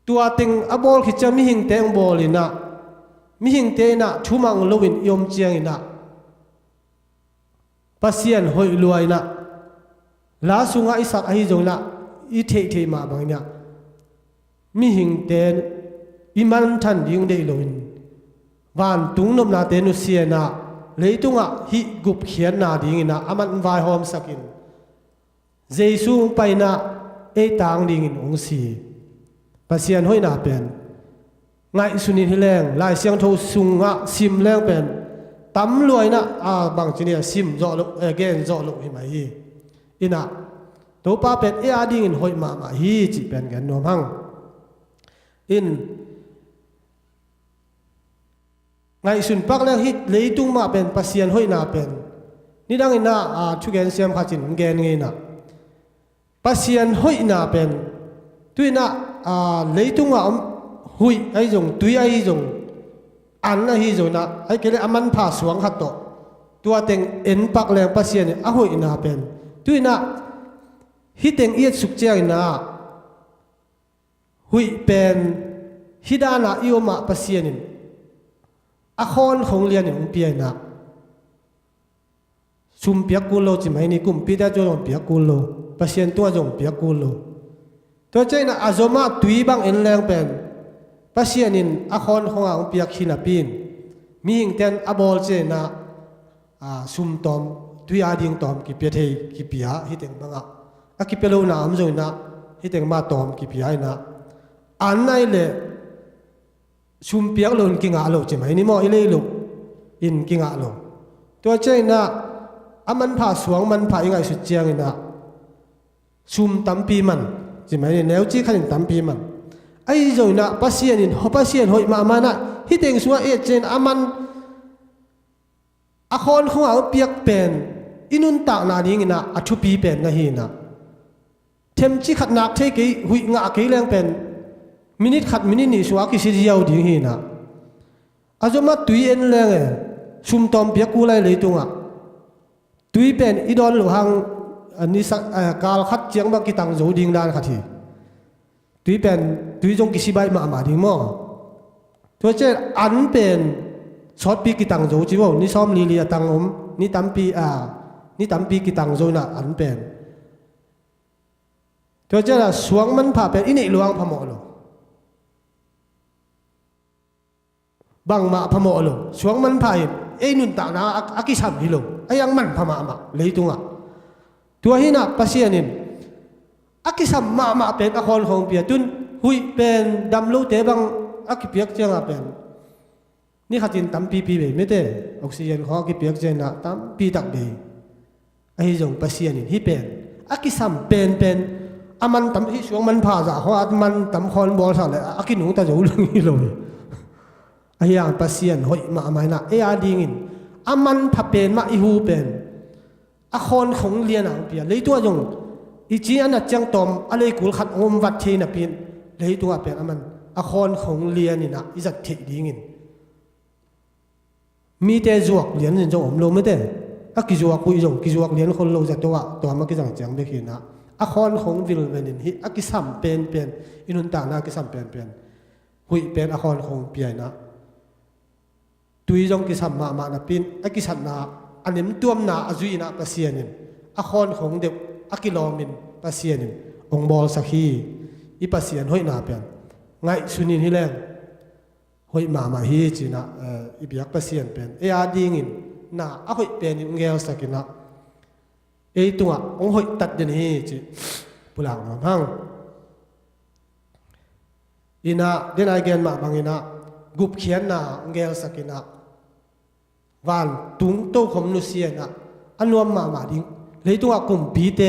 ตัวติงอบอลขิดจะมิหิงเตงบอลินะมิหิงเตนะชุมังโลวินยมเจียงนะปัสเซียนหอยรวยนะลาสุงะอิสักอิจงนะอิเทมาบางเนี่ยมิหิงเตนอิมันทันยิงได้ลวินวันตุงนมนาเตนุเซียนะเลยตุงะฮิกุบเขียนนาดิ่งนะอามันวายหอมสักินเจสูไปนะเอตางดิ่งองสีปัสเซียนหอยนาเป็นไงสุนินฮิแรงลายเสียงโทสุงะซิมแรงเป็นตั้มรวยนะบางทีเนี่ยซิมจ่อลุเกนจ่อลุหิมาฮีอินะตัวป้าเป็นเออาดิ่งหอยมาฮีจีเป็นกันนัวมังอินไงสุนปักแล้วฮิตเลยตุงมาเป็นปัสเซียนหอยนาเป็นนี่ดังอินะทุกแกนเสียมขัดจินแกนไงนะปัสเซียนหอยนาเป็นตัวนะเลยตุงว่าหุยไอ้จงตุยไอ้จงอันนะฮีจงนะไอ้เกล้อามันผ่าสวงขัดโตตัวเต็งเอ็นปักแรงปัสเซียนเนี่ยหุยนาเป็นตัวนะฮิตเต็งเอียดสุกเจียงนะหุยเป็นฮิดานะอิโอมาปัสเซียนินอาคอนของเรียนอย่างเปียนะชุมเปียกุโลจิไหมนี่กุมปีดาจงเปียกุโลปัสเซียนตัวจงเปียกุโลตัวเจ้านะอาโซมาตุยบังเอ็นแรงเป็นปัสเซียนินอาคอนของอ่างเปียขินาปินมีหิงเตนอบอลเจนะชุมตอมตุยอาดิงตอมกิเปียเทกิเปียฮิตเต็งบังอากิเปโลนาอัมโจนะฮิตเต็งมาตอมกิเปียนะอันไหนเลยชุมเปียกโลนกิงอาโลจิไหมนี่มออิเลโลอินกิงอาโลตัวเจ้านะอามันผ่าสวงมันผ่ายังไงสุดเจียงนะชุมตั้มปีมันจิไหมนี่แนวจีขันตั้มปีมันไอ้เจ้านะปัสเซียนินปัสเซียนหอยมานะฮิตเต็งสัวเอเจนอามันอาคอนของเราเปียกเป็นอินุนตากนาดิ่งนะอัชุปีเป็นนะฮีนะเทมจีขัดนักเทกีหุยงากีแรงเป็นมินิขัดมินินี่สัวกิสิเดียวดิ่งฮีนะอาจจะมาตุยเอ็นแรงชุมตอมเปียกกูไลเลยตรงตุยเป็นอีดอนหลวงอันนี้สักการขัดเจียงบักกิตังโจดิ่งดานขัดทีตุยเป็นตุยจงกิสิใบมาดิ่งมั่ง ตัวเจ้าอันเป็นชดปีกิตังโจจีวนี่ซ้อมลีเลียตังอมนี่ตั้มปีนี่ตั้มปีกิตังโจน่ะอันเป็นตัวเจ้าสวงมันผ่าเป็นอินิหลวงพะโมโลบังมาพะโมโลสวงมันผ่านุนตานาอากิสัมฮิโลไอ้ยังมันพะมาเลยตุงอ่ะตัวหินะปัสยานินอากิสัมมาเป็นอคอนของเปียตุนหุยเป็นดำโลเตบังอากิเปียกเจ้าเป็นนี่ขัดจินตั้มปีเบไม่ได้ออกซิเจนของอากิเปียกเจ้าตั้มปีตักเบไอ้จงปัสยานินฮิเป็นอากิสัมเป็นอามันตั้มที่สวงมันผ่าจากว่ามันตั้มคอนบอลสั่งเลยอากิหนูแต่จะอุ่นฮิโลไอ้ยังปัสยานหอยมาไม่นะไอ้อาดิงินอามันพับเป็นมาอิฮูเป็นอาคนของเลียนอ่ะเปียเลยตัวจงอีจีอันนั้นจังตอมอะไรกุลขัดอมวัดเทน่ะเป็นเลยตัวเป็นอามันอาคนของเลียนนี่นะอิจัดเทดิงินมีแต่จวกเลียนจงอมโลไม่ได้อากิจวกกุยจงกิจวกเลียนคนโลจะตัวมันกิจังจังไปขีนะอาคนของวิลเวนินฮิอากิสัมเป็นอินุนตานากิสัมเป็นหุยเป็นอาคนของเปียนะตุยจงกิสัมมานะเป็นอากิสันนาอันนี้มันตัวมนาอาจุยนะปัสยานินอาคนของเด็กอากิโลมินปัสยานินองบอลสักฮีอีปัสยานห้อยนาเป็นไงสุนินฮิเลงห้อยมาฮีจีนะอีบิยักปัสยานเป็นอาดิงินนาอาห้อยเป็นเงาสักินะตัวองห้อยตัดเดนฮีจีปุลังน้ำพังอีน่าเดนไอเกนมาบางอีน่ากุบเขียนนาเงาสักินะวันตุงโตคอมนุเซียนะอันวมมาดิงเลยตัวกุมปีเต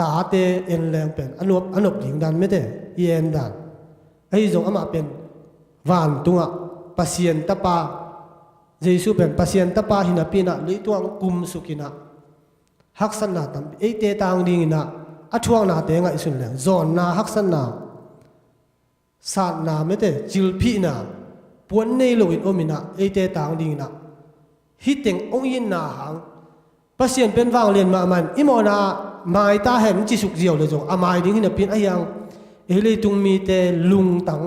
ตาเตเอ็นแรงเป็นอันบดิงดันไม่ได้เย็นดันไอ้จงอามาเป็นวันตุงปัสยันตปาเจสุเป็นปัสยันตปาหินาปีนะเลยตัวกุมสุกินะฮักษณะตั้มไอเตตางดิงนะอัชวงนาเตงไอสุนแรงจอนนาฮักษณะสานนาไม่ได้จิลพีนะปวนในโลกินโอมินะไอเตตางดิงนะฮิตเต็งองยินนาหังปัสยันเป็นวางเรียนมามันอิโมนาไม้ตาเห็นจิสุกเจียวเลยจงอาไม้ดิ้งหินเป็นไอยังเอเลยตุงมีแต่ลุงตัง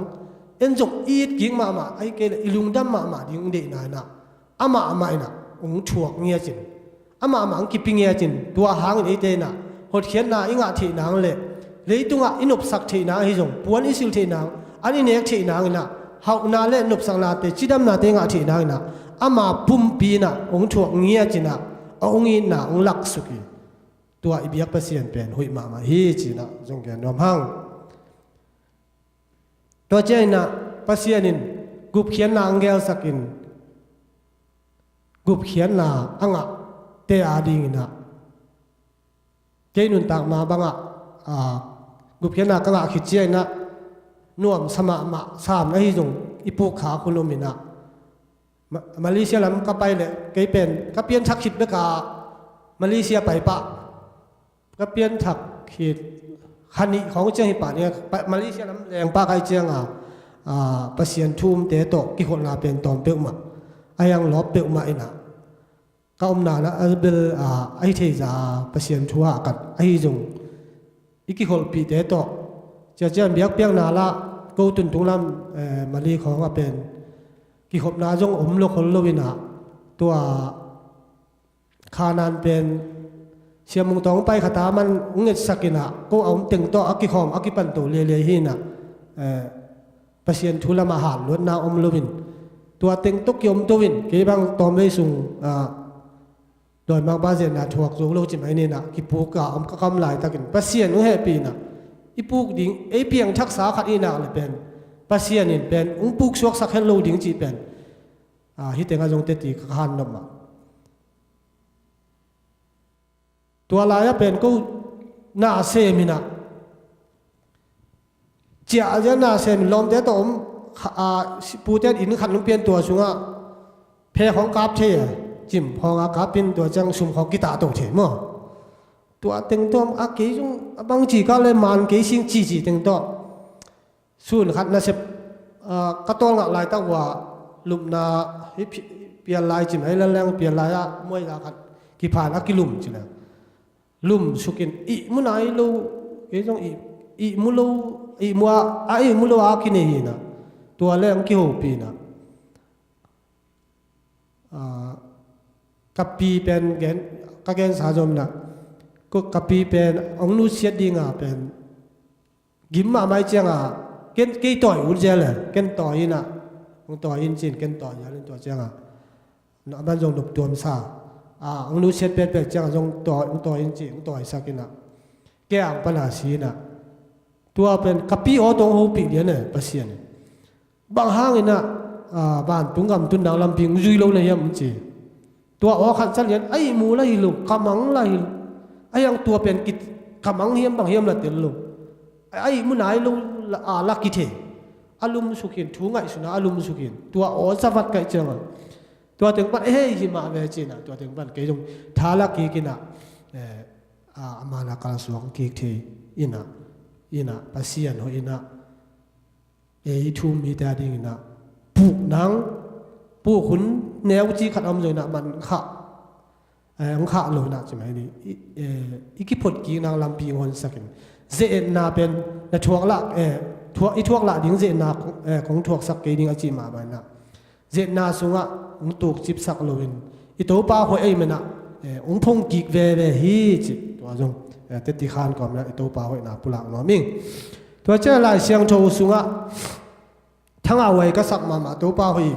เอ็นจงอีดกิ่งมาไอเกลลุงดำมาดิ้งเดนายนะอามานะองชวกเงียจินอามาอังกิปิงเงียจินตัวหางไอเตนะหดเขียนนาอิงะเทนางเลยเลยตุงอินบสักเทนางให้จงปวนอิสิลเทนางอันนี้เนกเทนางนะหากนาเล่นบสังนาเตจิดำนาเตงะเทนางนะอามาปุ่มปีนะองชวกเงียจินะองอินนะองลักสุกีตัวอิบยักปัสยันเป็นหุยมาฮีจีนะจงแกนรวมห้างตัวเจนะปัสยันินกุบเขียนนาอังเกลสักินกุบเขียนนาอังะเตอาดิงนะเจนุนตากมาบังะกุบเขียนนากังะขิดเจนะนวมสมาสามนะฮิจงอิปุขาคุณลมินะมาเลเซียลำก็ไปเลยเกยเป็นก็เปลี่ยนชักขิดเบกามาเลเซียไปปะก็เปลี่ยนถักขีดคันนี้ของเจ้าหิปะเนี่ยมาเลเซียน้ำแรงปากไอเจียงปัสยันทุ่มเตะโตกิคนลาเป็นตอมเปกมาไอยังลบเปกมาอินะก็อมนานะเบลไอเทจาปัสยันทัวกันไอจงอีกิคนปีเตะโตจะเจ้าเบียกเปียงนาละกูตุนตุงลำมาลีของเป็นกิขบนาจงอมโลกคนโลวินะตัวคานานเป็นเชียมุงตองไปขตามันเง็ดสักินะก็เอาเต็งโตอากิขอมอากิปันโตเลียหินะปัสยันทุลมาหารล้วนนาอมโลวินตัวเต็งตกยมตัววินเกี่ยบังตอมไม่สูงโดยบางบ้านเจนะถวกสูงโลจิมไอเนี่ยนะกิปูกะอมก็กำลายตะกินปัสยันนุ่งแฮปีนะอีปูกดิ่งไอเพียงทักษะขัดอีนาเลยเป็นปัสยันนี่เป็นอุ้งปูกสวกสักเฮลโลดิ่งจีเป็นฮิตเต็งอาจงเตติขันนมาตัวลายเป็นก็น่าเซมินะเจ้าจะน่าเซมิลมเตตอมปูเตอินขันลุงเปลี่ยนตัวสุงะเพของกาบเทียจิมพองากาบเป็นตัวจังสุมของกิตาโตเทมั้งตัวเต็งตัวอาเกยงบางจีก็เลยมันเกยสิงจีเต็งตัวส่วนขัดน่าเซกระต้นลายตั้งว่าลุมนาเปลี่ยนลายจิมไอ้แรงเปลี่ยนลายอะมวยลาขัดกี่ผ่านอากิลุมจิแล้วลุมสุกินอีมุนไอลูเกยงอีมุลูอีมัวไอมุลูอากินเองนะตัว ตัวเรื่องกี่หูปีนะกับปีเป็นเกณฑ์ก็เกณฑ์สาจมนะก็กับปีเป็นองนุเชียดดิ้งเป็นกิมมาไม่เจียงเกณฑ์กี่ต่อยอุ่นเจเลยเกณฑ์ต่อยนะองต่อยอินจินเกณฑ์ต่อยยันตัวเจียงนะบ้านจงหลบตัวมซาองนุเชียดเป็นเจียงจงต่อยอินจินต่อยสักินะแก่ปัญหาสีนะตัวเป็นกับปีอ๋อตรงหูปีเดียวเนี่ยภาษาเนี่ยบางห้างนี่นะบ้านตุงกำตุนดาวลำพิงจุยลงเลยยังจีตัวอ๋อขันสัญญาไอ้หมูไรลูกกำมังไรไอ้ยังตัวเป็นกิจกำมังเฮียมบางเฮียมละเต็มลูกไอ้มุนไหนลูกลักกิเทอารมณ์สุขินทุ่งไงสุนัขอารมณ์สุขินตัวอ๋อสวัสดิ์ไก่จังตัวถึงบ้านเฮ้ยหิมะเวจีนะตัวถึงบ้านเกยจงท้าลักกิกินะอามานาการสวงกิเทอินะภาษาโนอินะทุ่มมีแต่ดิ่งนะปูนังปูขุนแนวจีขัดอมเลยนะมันข้ามันข้าเลยนะใช่ไหมนี่อีกิพดกีนางลำปีงอนสักเจนนาเป็นในช่วงละช่วงละดิ่งเจนนาของช่วงสักเกดิ่งอจิมาไปนะเจนนาสุงะองตุกจิบสักเลยอีตัวป้าหอยมันนะองพงกิกเวฮีจิตัวจงเตติขานก่อนนะอีตัวป้าหอยนะปุลังน้อมิงตัวเจ้าลายเสียงโชว์สุงะทั้งเอาไว้ก็สักมาตัวป้าหอย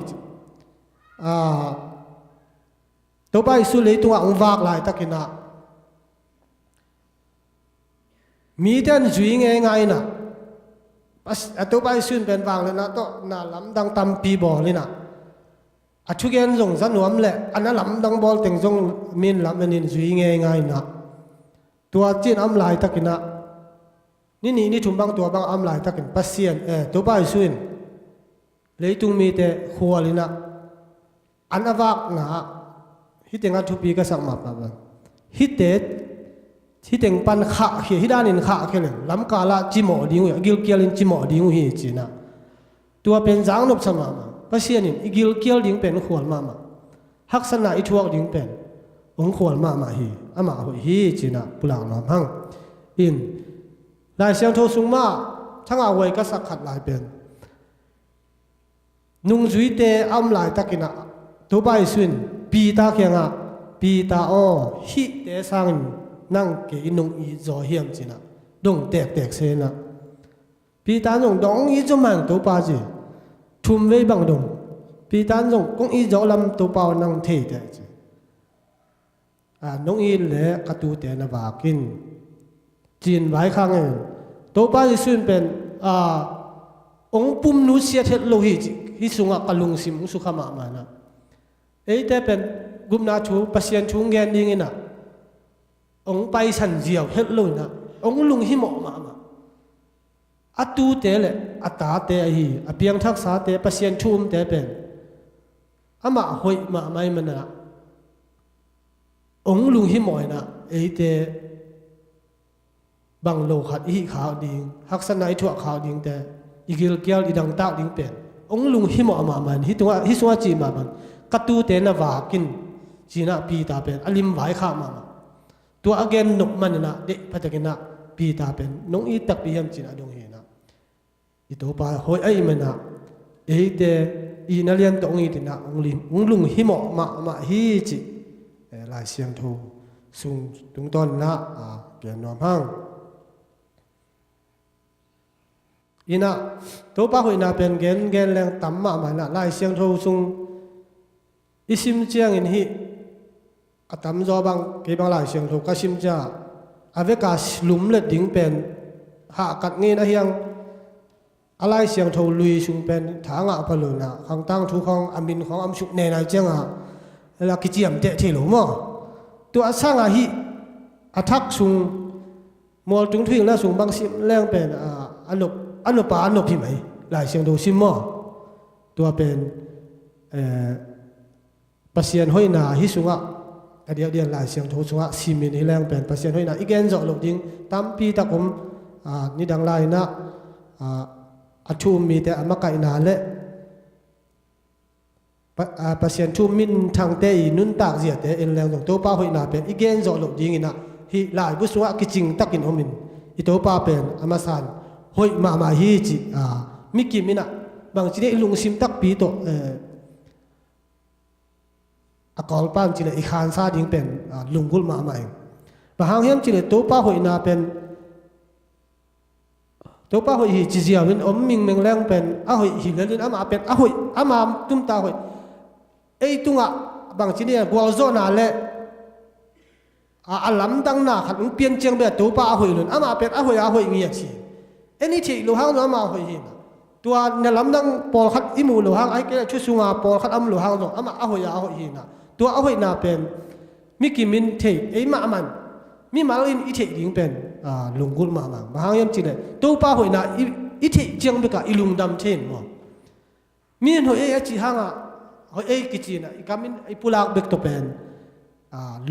ตัวป้าสุเลยตัวองวากลายตะกินะมีแต่จุยง่ายๆนะตัวป้าสุนเป็นวางเลยนะตัวน่าล้ำดังตำปีบอเลยนะชุกเย็นส่งสนวมแหละอันนั้นล้ำดังบอลถึงส่งมินล้ำมันจุยง่ายๆนะตัวจีนอำลายตะกินะนี่ถุงบางตัวบางอำลายตะกินปัสเซียนตัวป้าสุนเลยตุงมีแต่ขัวเลยนะอันอวากนะฮิตเต็งอัทุปีก็สักมาปะฮิตเต็งปันขาเขียฮิดานินขาเขียเลยลำกาลาจิโมดิ้งอยู่กิลเกียลินจิโมดิ้งอยู่ฮีจีนะตัวเป็นจางนบสมาปัสเซียนินกิลเกียลดิ้งเป็นขวดมาฮักษณะอิทวกดิ้งเป็นองขวดมาฮีอามาหุฮีจีนะปุลังน้ำหังอินลายเสียงโทสุงมาทั้งเอาไว้ก็สักขัดลายเป็นนุ่งจุยเตอำลายตะกินะตัวใบสุนปีตาเขียงปีตาอ้อฮิเตสังนั่งเกยนุ่งอีจอเฮียมจีนะดงแตกเซนะปีตาจงดงอีจอมันตัวปาจีทุ่มไว้บังดงปีตาจงกงอีจอลำตัวเปานั่งเทเตจีน้องอีเละกระตูเตนบากินจีนไว้ข้างเองตัวปาจีสุนเป็นองปุ่มนุเสียเทโลหิจิฮิสุงะกลุงซิมสุขมามานะแต่เป็นกุมนาชูปัสยันชูเงินดิ้งนะองไปสันเจียวเฮโลนะองลุงหิมอมาอัตูเตเลอัตาเตฮีอเปียงทักษาเตปัสยันชูมเตเป็นอามาหอยมาไม่มันนะองลุงหิมอยนะเตบังโลขัดอีขาวดิ้งฮักษณะชั่วขาวดิ้งแต่อีกิลเกียวอีดังเต้าดิ้งเป็นองลุงหิมอมามันฮิสัวจีมามันกัตูเตนวากินจีน่าปีตาเป็นอลิมไว้ข้ามาตัวอเกนนกมันนะเด็กพัฒกินะปีตาเป็นน้องอีตักปียมจีน่าดงเฮนะอีตัวปลาหอยไอ้มันนะเตอีนัเลียนตองอีตินะองลุงหิมอมาฮีจิลายเสียงโทซุงตุงต้นนะเกี่ยนนอมห้างอีน่ะตัวป้าหอยน่ะเป็นเกณฑ์แรงต่ำมามันน่ะลายเสียงโทซุงอิสิมเจียงอินฮีอัตมจอบังเก็บบางลายเสียงโทกัสิมจ้าอเวกาหลุมเล็ดดิ้งเป็นหากัดงี้นะเฮียงอะไรเสียงโทลุยซุงเป็นถางะพลุนะข้างตั้งทุกของอามินของอัมชุกเนนายเจียงแล้วกิจยมเตะที่หลุมตัวสร้างฮีอัทักซุงมอลจุงทุ่งแล้วซุงบางสิมแรงเป็นอันปาพิมัยหลายเสียงโทซิมตัวเป็นปัสยันห้อยนาฮิสุงะเดียวหลายเสียงโทสุงะซีมินฮิแรงเป็นปัสยันห้อยนาอีกแกนจอหลบดิ้งตั้มปีตะกุมนี่ดังลายนะอัชูมีแต่อมะไก่นาเละปัสยันชูมินทางเตยนุนตากเสียแต่เอ็นแรงตรงตัวป้าห้อยนาเป็นอีกแกนจอหลบดิ้งนะฮิหลายบุสุงะกิจิงตักินอมินอีตัวป้าเป็นอมาสานห้อยมาฮีจิมิกิมินะ บางทีเนี่ยลุงซิมตักปีโตกอลปานจีเลยอีกขันซาดิ้งเป็นลุงกุลมาใหม่บางเฮียมจีเลยตัวป้าหอยนาเป็นตัวป้าหอยจีเจียเป็นอมมิงเมงแรงเป็นหอยหินเลยอามาเป็นหอยอามาตุ้มตาหอยตุงบางทีเนี่ยกัวโซนาเล่ลำดังนาขัดเปลี่ยนเจียงแบบตัวป้าหอยเลยอามาเป็นหอยเงียบสินี่ที่ลูกหางอามาหอยหินตัวเนี่ยลำดังปอลขัดอิมูลูกหางไอ้แกช่วยสุงาปอลขัดลูกหางอามาหอยหินนะตัวหอยนาเป็นมิกิมินเทมามันมีมาลินอิเทดิงเป็นลุงกุลมาบางยามจีเลยตัวป้าหอยนาอิเทเจียงเบกะอิลุงดำเช่นว่ามีหอยจีหางหอยกิจีนะกามินไอปุลากเบกตัวเป็น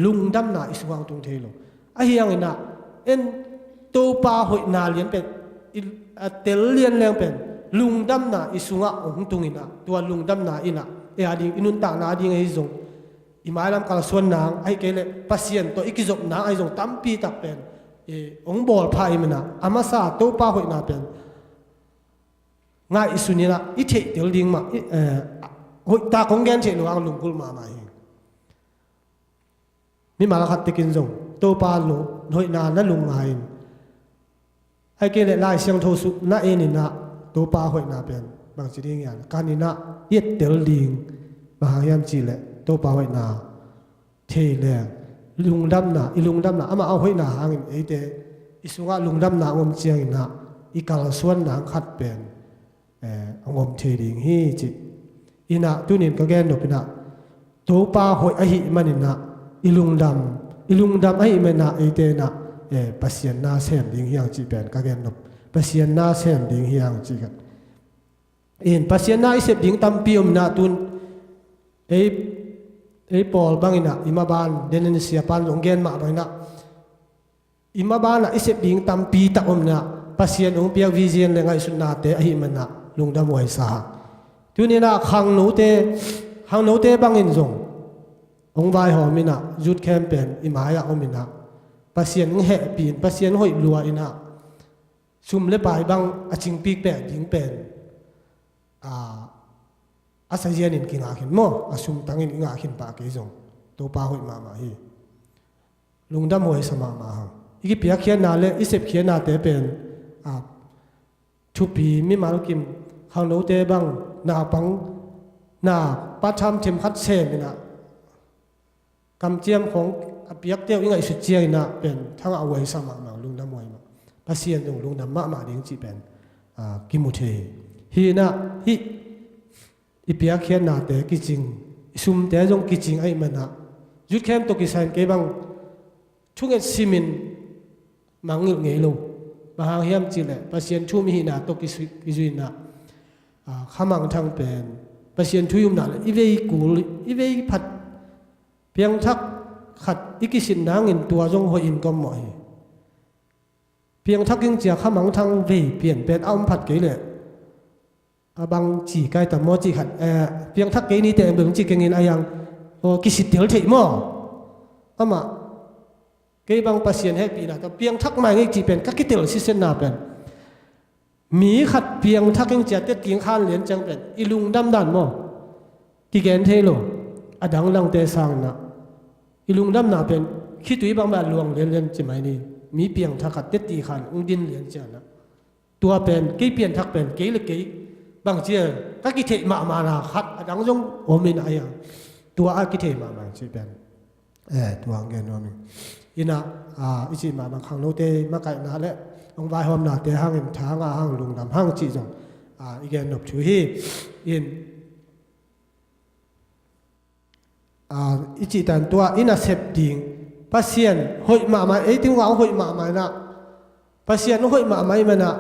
ลุงดำนาอิสวางตรงเทโลไอเฮียงนะตัวป้าหอยนาเลียนเป็นเตลเลียนแรงเป็นลุงดำนาอิสวงองตรงนี้นะตัวลุงดำนาอินะดิงอินุนต่างนาดิงไอซงอิมาลัมกาลส่วนนางไอ้เกลพัศยันตัวอีกจบนางไอ้จงตั้มปีตักเป็นองบอลพายมันนะอามาซาตัวป้าหอยนาเป็นง่ายสุนีนะอิเทเดลดิงมาหอยตาของแกนเชลวางลุงกุลมาใหม่มีมาลักขัดติกินจงตัวป้าลุงหอยนานั่นลุงมาไอ้เกลไล่เสียงโทสุน่าเอ็นินะตัวป้าหอยนาเป็นบางสิ่งอย่างการนี้นะเย็ดเดลดิงบางยามจีเลยตัวป้าหอยนาเทแรงลุงดำนาอีลุงดำนาอามาเอาหอยนาหางไอเดอิสุงะลุงดำนางมเจียงนะอีกาลส่วนนางขัดเป็นงมเทดิงฮีจิอีน่ะตุนินก็แกนดเป็นน่ะตัวป้าหอยไอหิมันน่ะอีลุงดำไอมันน่ะไอเดน่ะปัสยันนาเซมดิงเฮียงจีเป็นก็แกนดปัสยันนาเซมดิงเฮียงจีกันปัสยันนาไอเซมดิงตั้มปีอมน่ะตุนปอลบางอินะอิมาบานเดนนิสยาปันลงเกนมาบางอินะอิมาบานนะอิเสบดิงตัมปีตะอมนะปัสยันองเปียวิเซียนเลงไอสุนนาเตอหิมันนะลุงดำไวสาทุนี่นะขังโนเตบางอินซงองไวหอมินะจุดแคมเปญอิมายาอมินะปัสยันเหปีนปัสยันหอยลัวอินะซุ่มเลปายบางอจิงปีกแปดยิงเป็นอาศัยเย็นกินอาขินมั่วอาชุมตั้งอินอาขินปากกี่จงตัวป้าหอยมาฮีลุงดำหอยสมามาอีกปียเขียนนาเลอิเสบเขียนนาเตเป็นชุบีมิมาลกิมข้างโน้เตบังนาปังนาปัชามเทมคัดเซมินะกำเจียมของปียกเตียวยังไงสุดเจียนะเป็นทั้งเอาไว้สมามาลุงดำหอยมาภาษียนลุงดำมาดิ้งจีเป็นกิมุเทฮีนะฮีอีเปียเขียนนาเตกิจิงซุมเตจงกิจิงไอ้มันนะยุดเข้มตกิสันเก็บังช่วงซีมินมังเงยโลบางเฮียมจีเลยปัสยันชุ่มหินาตกิสุยนะข้ามังทางเป็นปัสยันชุยุมนาอีเวกูอีเวผัดเพียงทักขัดอีกิสินนางอินตัวจงหอยอินก็หมอยเพียงทักยังเจียข้ามังทางเวเปลี่ยนเป็นอ้อมผัดเกยเลยบางจีไกแต่มอจีขัดเพียงทักเกนี้แต่เบื้องจีเก่งเงินอายังกิสิเดียวเฉยมั่วอามาเกบางปัสยันให้ปีนะแต่เพียงทักมาเงี้ยจีเป็นกักกิเตลซิเซนนาเป็นมีขัดเพียงทักยังเจียเต็ดกิงข้านเหรียญจังเป็นอีลุงดำดันมั่วกิเกนเทโลอดังลังเตสังนะอีลุงดำนาเป็นคิดตุยบางแบบลวงเหรียญจีไหมนี่มีเพียงทักขัดเต็ดตีขันอุ้งดินเหรียญเจียนะตัวเป็นเกเปลี่ยนทักเป็นเกลเกบางเจียก็กิเทมานาขัดดังจงโอมินอายังตัวอากิเทมาบางจีเป็นตัวเงินโอมินอินะอิจิมาบางครั้งโนเตมาไก่นาและองค์วายหอมนาเตห้างอินทางห้างลุงดำห้างจีจงอีกแกนนบชูฮีอินอิจิตันตัวอินาเซปดิงปัสยันหอยมาถึงว่าหอยมานะปัสยันหอยมามันนะ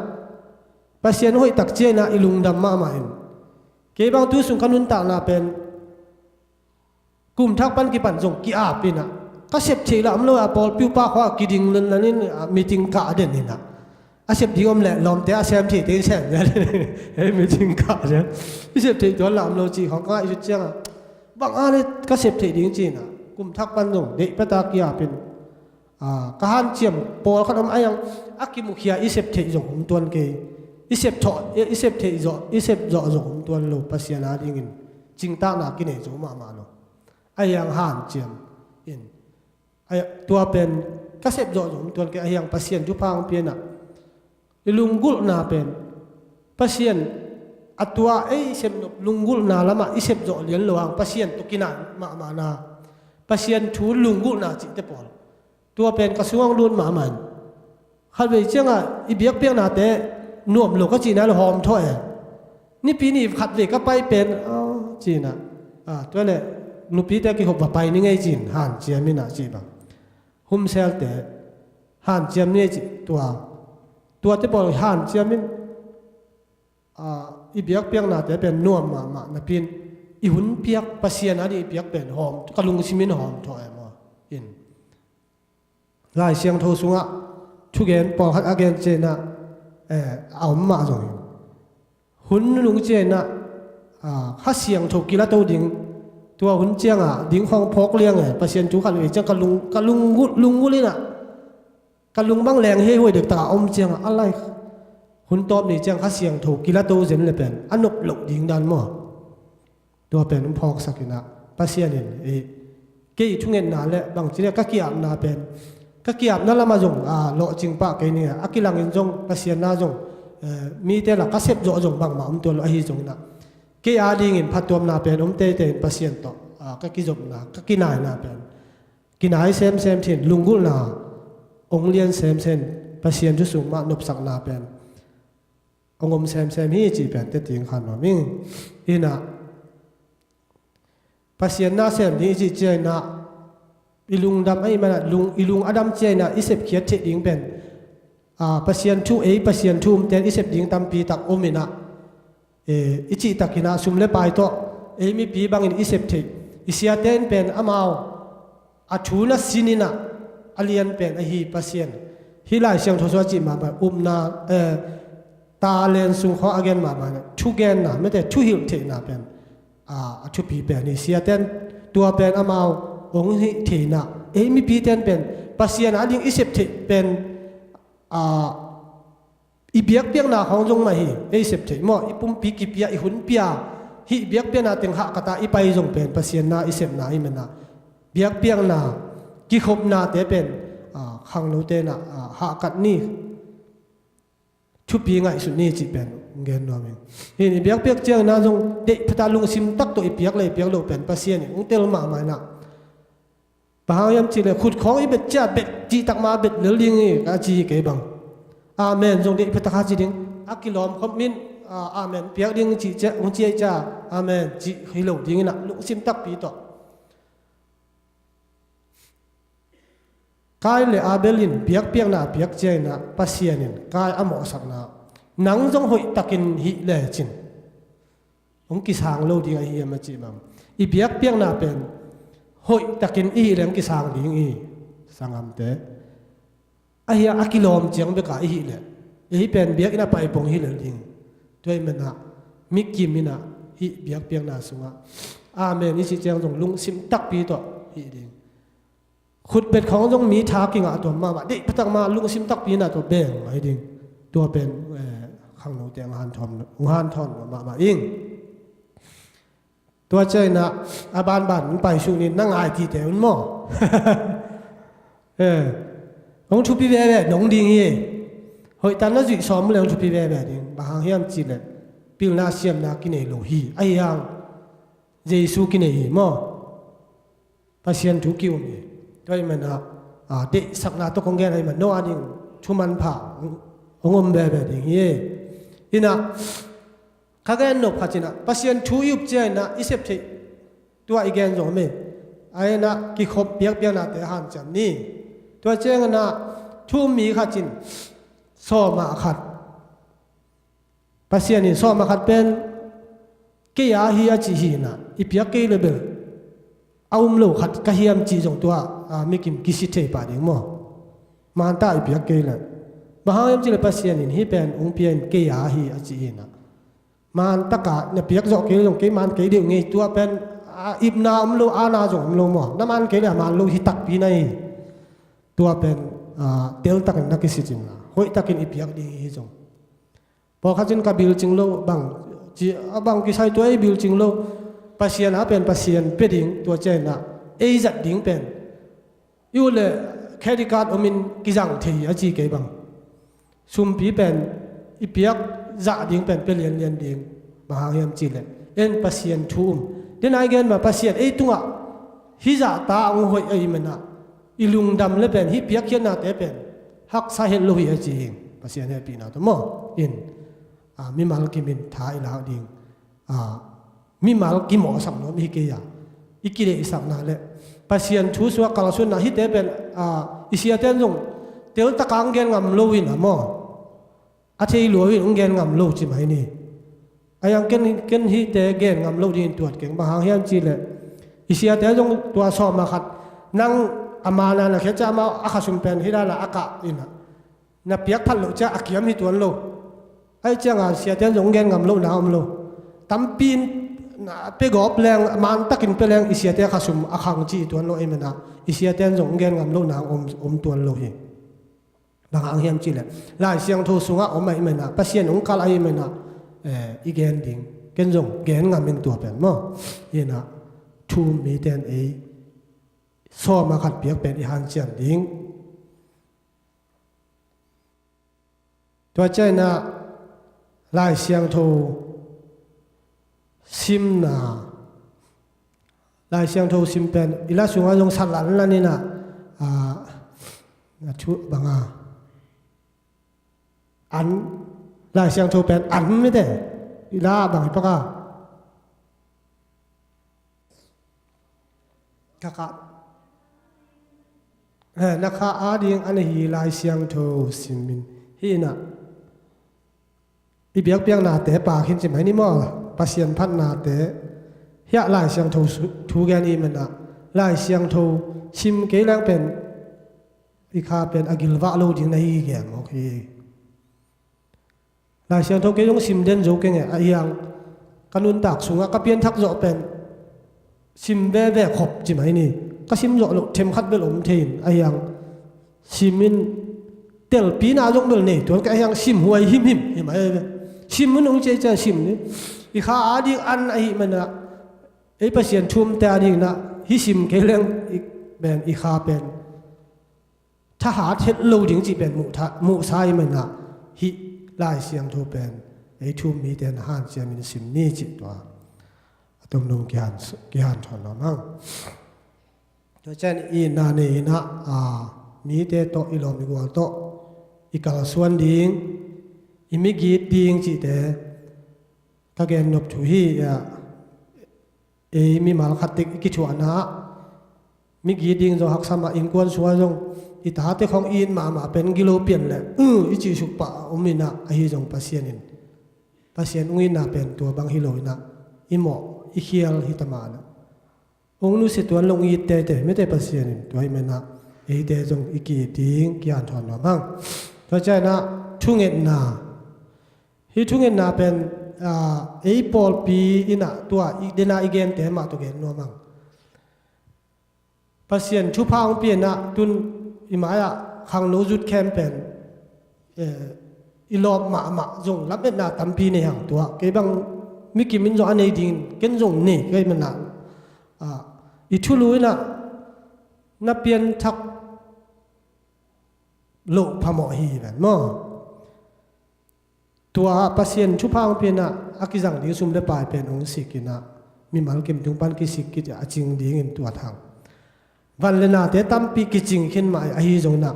ปัสยันหอยตักเจนะอิลุงดำมาเห็นเก็บางตัวสุงขนุนต่างนาเป็นกลุ่มทักปันกิปันจงกิอาปีนะก็เสพเชลามโลอาปอลปิวป้าขวากิดิงนั่นนี่มีจิงกาเด่นนี่นะอาเสพที่อมแหละลมแต่อาเสพที่เตะแสงเนี่ยมีจิงกาใช่ที่เสพที่ตัวลามโลจีของก็อีจุดเจ้าบางอันนี่ก็เสพที่จริงๆนะกลุ่มทักปันจงเด็กปตากิอาเป็นกหันเจียมปอลขนมอายังอากิมุขียอีเสพที่จงตัวเกย อิเสพถออิเสพเทจอิเสพจ่อจงตัวโลปัสยานาดิ่งจิงตานากินเอจมาโนไอยังหันเจียมอินไอตัวเป็นก็เสพจ่อจงตัวแกไอยังปัสยานทุพังเปียนะลุงกุลนาเป็นปัสยานอัตัวไอเสพลุงกุลนาละมาอิเสพจ่อเลี้ยนหลวงปัสยานตุกินามานาปัสยานทูลุงกุลนาจิตเตปอลตัวเป็นกระทรวงรุ่นมามันขัดไปเจ้าอ่ะอีเบียกเปียกนาเตนวมโลกก็จีน่าเราหอมถ้อยนี่ปีนี้ขัดเวก็ไปเป็นจีน่ะตัวเนี่ยนุปีแต่กี่หกไปนี่ไงจีนหันเจียมินะจีบหุ่มเซลแต่หันเจียมนี่จีตัวที่บอกหันเจียมินอีเบียกเปียกนาแต่เป็นนวมมานะปีนอีหุ่นเปียกปัสยานาดีเปียกเป็นหอมกะลุงชิมินหอมถ้อยมาอินลายเสียงโทสุงะทุกเย็นปอหัดอาเกนเจน่ะเอามาจงหุ่นลุงเจน่ะข้าเสียงถูกกีฬาตัวดิ่งตัวหุ่นเจียงดิ่งของพกเลี้ยงเปอร์เซ็นต์จุกันเลยจังกะลุงกุลิน่ะกะลุงบางแรงเฮ้ยห้วยเด็กตาอมเจียงอะไรหุ่นตอบนี่จังข้าเสียงถูกกีฬาตัวเจนเลยเป็นอันนกหลกดิ่งดันมั่วตัวเป็นพอกสักน่ะเปอร์เซ็นต์นี่เกี่ยทุกเงินนาแหละบางทีเนี่ยก็เกี่ยนาเป็นก็เกี่ยนั่นละมาจงโลจิงปะแกเนี่ยอากิลังอินจงปัสยานาจงมีแต่ละก็เสพโจจงบางมาตัวละหิจงนะเกี่ยดิ่งอินพัดตัวนาเป็นเตปัสยานต่อก็กิจงนะก็กินายนาเป็นกินายเซมเทียนลุงกุลนาองเลียนเซมปัสยานจุสุมานบสักนาเป็นองเซมฮีจีเป็นเตติงขันว่ามิ่งอินะปัสยานาเซมนี้จีเจนะอีลุงดำไอ้มันอีลุงอดัมเจนะอิเสพเขียดเฉดิ่งเป็นปัสยานทูปัสยานทูมเตนอิเสพดิ่งตามปีตักอมินะอิจิตักินะสุมเลปายโตมีปีบางอินอิเสพเทอิเสียเตนเป็นอามาวอัชูนัสินินะอเลียนเป็นอหีปัสยานฮิลายเสียงทศวจิมาแบบนาตาเลนสุงขออาเกนมาแบบทุเกนนะไม่แต่ทุหิลเทนะเป็นทุปีเป็นอิเสียเตนตัวเป็นอามาวองค์เทนะมีปีเตนเป็นปัสยานาดิ่งอิเสพเทเป็นอีเบียกเปียงนาของจงมาฮีอิเสพเทมออีปุ่มปีกิเปียอีหุ่นเปียฮีเบียกเปียนาเต็งหักตาอีไปจงเป็นปัสยานาอิเสพนาอีมันนาเบียกเปียงนากิขบนาเตเป็นขังโนเตนะหักกัดนี่ชุบปีง่ายสุดนี่จีเป็นเงินว่ามึงฮีเบียกเปียกเจียงนาจงเด็กพตาลุงซิมตักตัวอีเบียกเลยเบียกโลเป็นปัสยานี่องเตลมาไม่นะบางยามจีเลยขุดของอีเบ็ดจ้าเบ็ดจีตักมาเบ็ดเหลือลิงอีกจีเก็บบังอาเมนจงเด็กพตาคาจีดิงอักกิลอมคอมมินอาเมนเปียกดิงจีเจ้าองจีจ้าอาเมนจีฮิโลดิงนะลุงซิมตักปีต่อกายเลยอาเบลินเปียกเปียกนาเปียกเจนะปัสยานินกายอโมสักนาหนังจงหอยตักินหิเลจินองกิสางโลดิงไอเฮียมาจีบังอีเปียกเปียกนาเป็นหอยตะกินอีเรื่องกิสางดิ่งอีสังคมเตะไอ้เหี้ยอักิลอมเจียงเบกาอีเลยอีเป็นเบียกอินาไปปงฮีเลยดิ่งด้วยมันนะมิกกิมินะอีเบียกเปียงนาสุงะอาเมนนี่สิเจียงตรงลุงซิมตักปีต่ออีดิ่งขุดเบ็ดของตรงมีทากิงอ่ะตัวมาเด็กพตักมาลุงซิมตักปีน่ะตัวเบ่งไอ้ดิ่งตัวเป็นข้างโนเตียงหันทอนมาอิงตัวเจนะอาบานมันไปช่วงนี้นั่งไอทีแต่มันมั่วองชุปีแบบน้องดิ่งยี่หอยตันน่าจุดซ้อมเลยองชุปีแบบดิ่งบางอย่างจีเลยพิลนาเซียมนากินเอโลฮีไอ้ยังเยซูกินเอมั่วปัสยันทุกิวมีด้วยมันนะเด็กสักนาตัวคงแก่อะไรมันโน้อดิ่งชุมันผ่าองมแบบดิ่งยี่อินะข้าแกนนกพัชนะปัสยันทูยุบเจนะอิเสพเทตัวอีแกนจงมีไอ้นะกิขบเปียกนาแต่หันจำนี่ตัวเจงนะทูมีขัดจินโซมาขัดปัสยันนี่โซมาขัดเป็นเกียร์ฮีอาจีฮีนะอีเปียกเกลเบลเอาโลขัดกะเฮียมจีจงตัวมีกิมกิสิเทปาดิ่งมั่วมันตาอีเปียกเกลเลยบางอย่างจีเลยปัสยันนี่ฮีเป็นองเปียนเกียร์ฮีอาจีฮีนะมันตะกะเนี่ยเปียกจอกเกลจงเกมันเกลเดียวไงตัวเป็นอิบนาโลอาณาจงโลมั่วน้ำมันเกลมันโลหิตักปีในตัวเป็นเตลตักนักกิสิจินละหอยตักินอีเปียกดีจงป พอเขาจินกับบิลจิงโลบังจีบังกิใช้ตัวไอ้บิลจิงโลปัสยานะเป็นปัสยานเป็ดดิ่งตัวเจน่ะไอ้จัดดิ่งเป็นอยู่เลยแค่ที่การอมินกิจังเทียจีเก็บังซุมปีเป็นอีเปียกจ่าดิ่งเป็นเรียนดิ่งมหาเฮียมจีเลยเอ็นปัสยานทุ่มเดี๋ยวนายเกณฑ์มาปัสยานไอ้ตัวฮิจ่าตาองหอยไอ้มันน่ะอีลุงดำเลยเป็นฮิเปียกเขียนหน้าเตเป็นฮักสาเหตุโลหิตจีงปัสยานเนี่ยปีน่ะตัวมั่วอินมีมาลกิมินท้ายแล้วดิ่งมีมาลกิหมอสัมโนมีเกียอีกิเลสสักนั่นแหละปัสยานทูสวะกาลสุนนะฮิเตเป็นอิเสียเต้นจงเดี๋ยวตะกางเกณฑ์งำโลวินอ่ะมั่วอาเทียหลววินองเกณฑ์งำโลจิไหมนี่ไอ้ยังเกณฑ์ฮิเตเกณฑ์งำโลดินตรวจเก่งบางเฮียมจีเลยอิเสียเต้นจงตัวสอบมาขัดนั่งอามานานะแค่จะมาอาคาสุมเป็นฮิดาละอากาอินะนับเปียกพันโลจะอากิยมฮิตัวโลไอ้เจ้าเสียเต้นจงเกณฑ์งำโลน้ำโลตั้มปีนเปกอบแรงมันตักินเปแรงอิเสียเต้อาคาสุมอาคังจีตัวโลเอ็มนะอิเสียเต้นจงเกณฑ์งำโลน้ำตัวโลเอบางเฮียมจีเลยลายเสียงโทสุงะอมไม่เหมือนนะปัสยานองค์กาลไอ้เหมือนนะอีเกณฑ์ดิ่งเกณฑ์จงเกณฑ์งำเป็นตัวเป็นมั้งยี่นะทูมีเต้นซ้อมาขัดเปียกเป็นอีหันเจียนดิ่งตัวใจนะลายเสียงโทซิมนาลายเสียงโทซิมเป็นอีลาสุงะจงสันหลันแล้วนี่นะชุบางอันลายเสียงโทเป็นอันไม่ได้อีลาบางปะกากะกะนักข่าอาดิงอันนี้ลายเสียงโทซิมินฮีน่ะอีเบียกเปียงนาเตะปากเห็นใช่ไหมนี่มั่งปัสยันพันนาเตะเฮียลายเสียงโททูแกนี่มันน่ะลายเสียงโทชิมเกลังเป็นอีข้าเป็นอากิลวะโลดิงในอีแกมโอเคลายเสียงโทเกยงซิมเดนโจเกงไอ้ยังกันุนตักสุงะก็เปลี่ยนทักโจเป็นซิมเบเบขบใช่ไหมนี่ก็ซิมโจโลเทมคัดเบลอมเทนไอ้ยังซิมินเตลปีนาจงเบลนี่ตัวก็ไอ้ยังซิมหวยหิมเห็นไหมซิมมันองเจจะซิมนี่อีข้าอาดิอันไอ้มันนะไอ้ปัสยันชุมแต่อาดินะฮิซิมเกลังอีเป็นอีข้าเป็นถ้าหาเท็ดโลดิงจีเป็นมุสายมันนะฮิลายเสียงโทเป็นไอ้ทุ่มมีแต่หันเสียมินสิมนี่จิตตัวตรงนู้นกี่หันถอนน้ำมั่งตัวเช่นอีนาเนนะมีแต่โตอีลอมิกวาโตอีกาลส่วนดิ่งอีมิกีดิ่งจิตแต่ถ้าแกนบถุยมีมาลคัดติกิจวานะมิกีดิ่งจะหักสมาอินกวนสัวจงอีตาเตของอินมาเป็นกิโลเปลี่ยนเลยอีจีสุปะอมินะไอจงปัสยานินปัสยานอินนาเป็นตัวบางฮิโลนะอิโมอีเคียลฮิตมานะองนุสิตัวลงอีเตไม่ได้ปัสยานินตัวไอเมนะไอเตจงอีกีดิ่งกี่อันถอนน้ำมั่งตัวใจนะทุ่งเงินนาฮิทุ่งเงินนาเป็นไอปอลปีอินะตัวอีเดนาอีเกนเตมาตัวเกนนัวมั่งปัสยานชุพางเปลี่ยนนะตุนอีหมายขังโนจุดแคมเป็นอีลอบมาจงรับเป็นนาตั้มปีในอย่างตัวเก็บังมิกิมินจงอันนี้ดิ่งเก็นจงนี่ก็มันน่ะอีทุลุยน่ะนับเปลี่ยนทักโลกพมอฮีแบบมั้งตัวปัสยันชุพางเปลี่ยนน่ะอากิจังดิ่งซุ่มได้ปลายเป็นองค์สิกินะมีมัลกิมถึงปันกิสิกิจะจริงดิ่งตัวทางวันเลนาเตตั้มปีกิจิงขึ้นมาไอ้จงนัก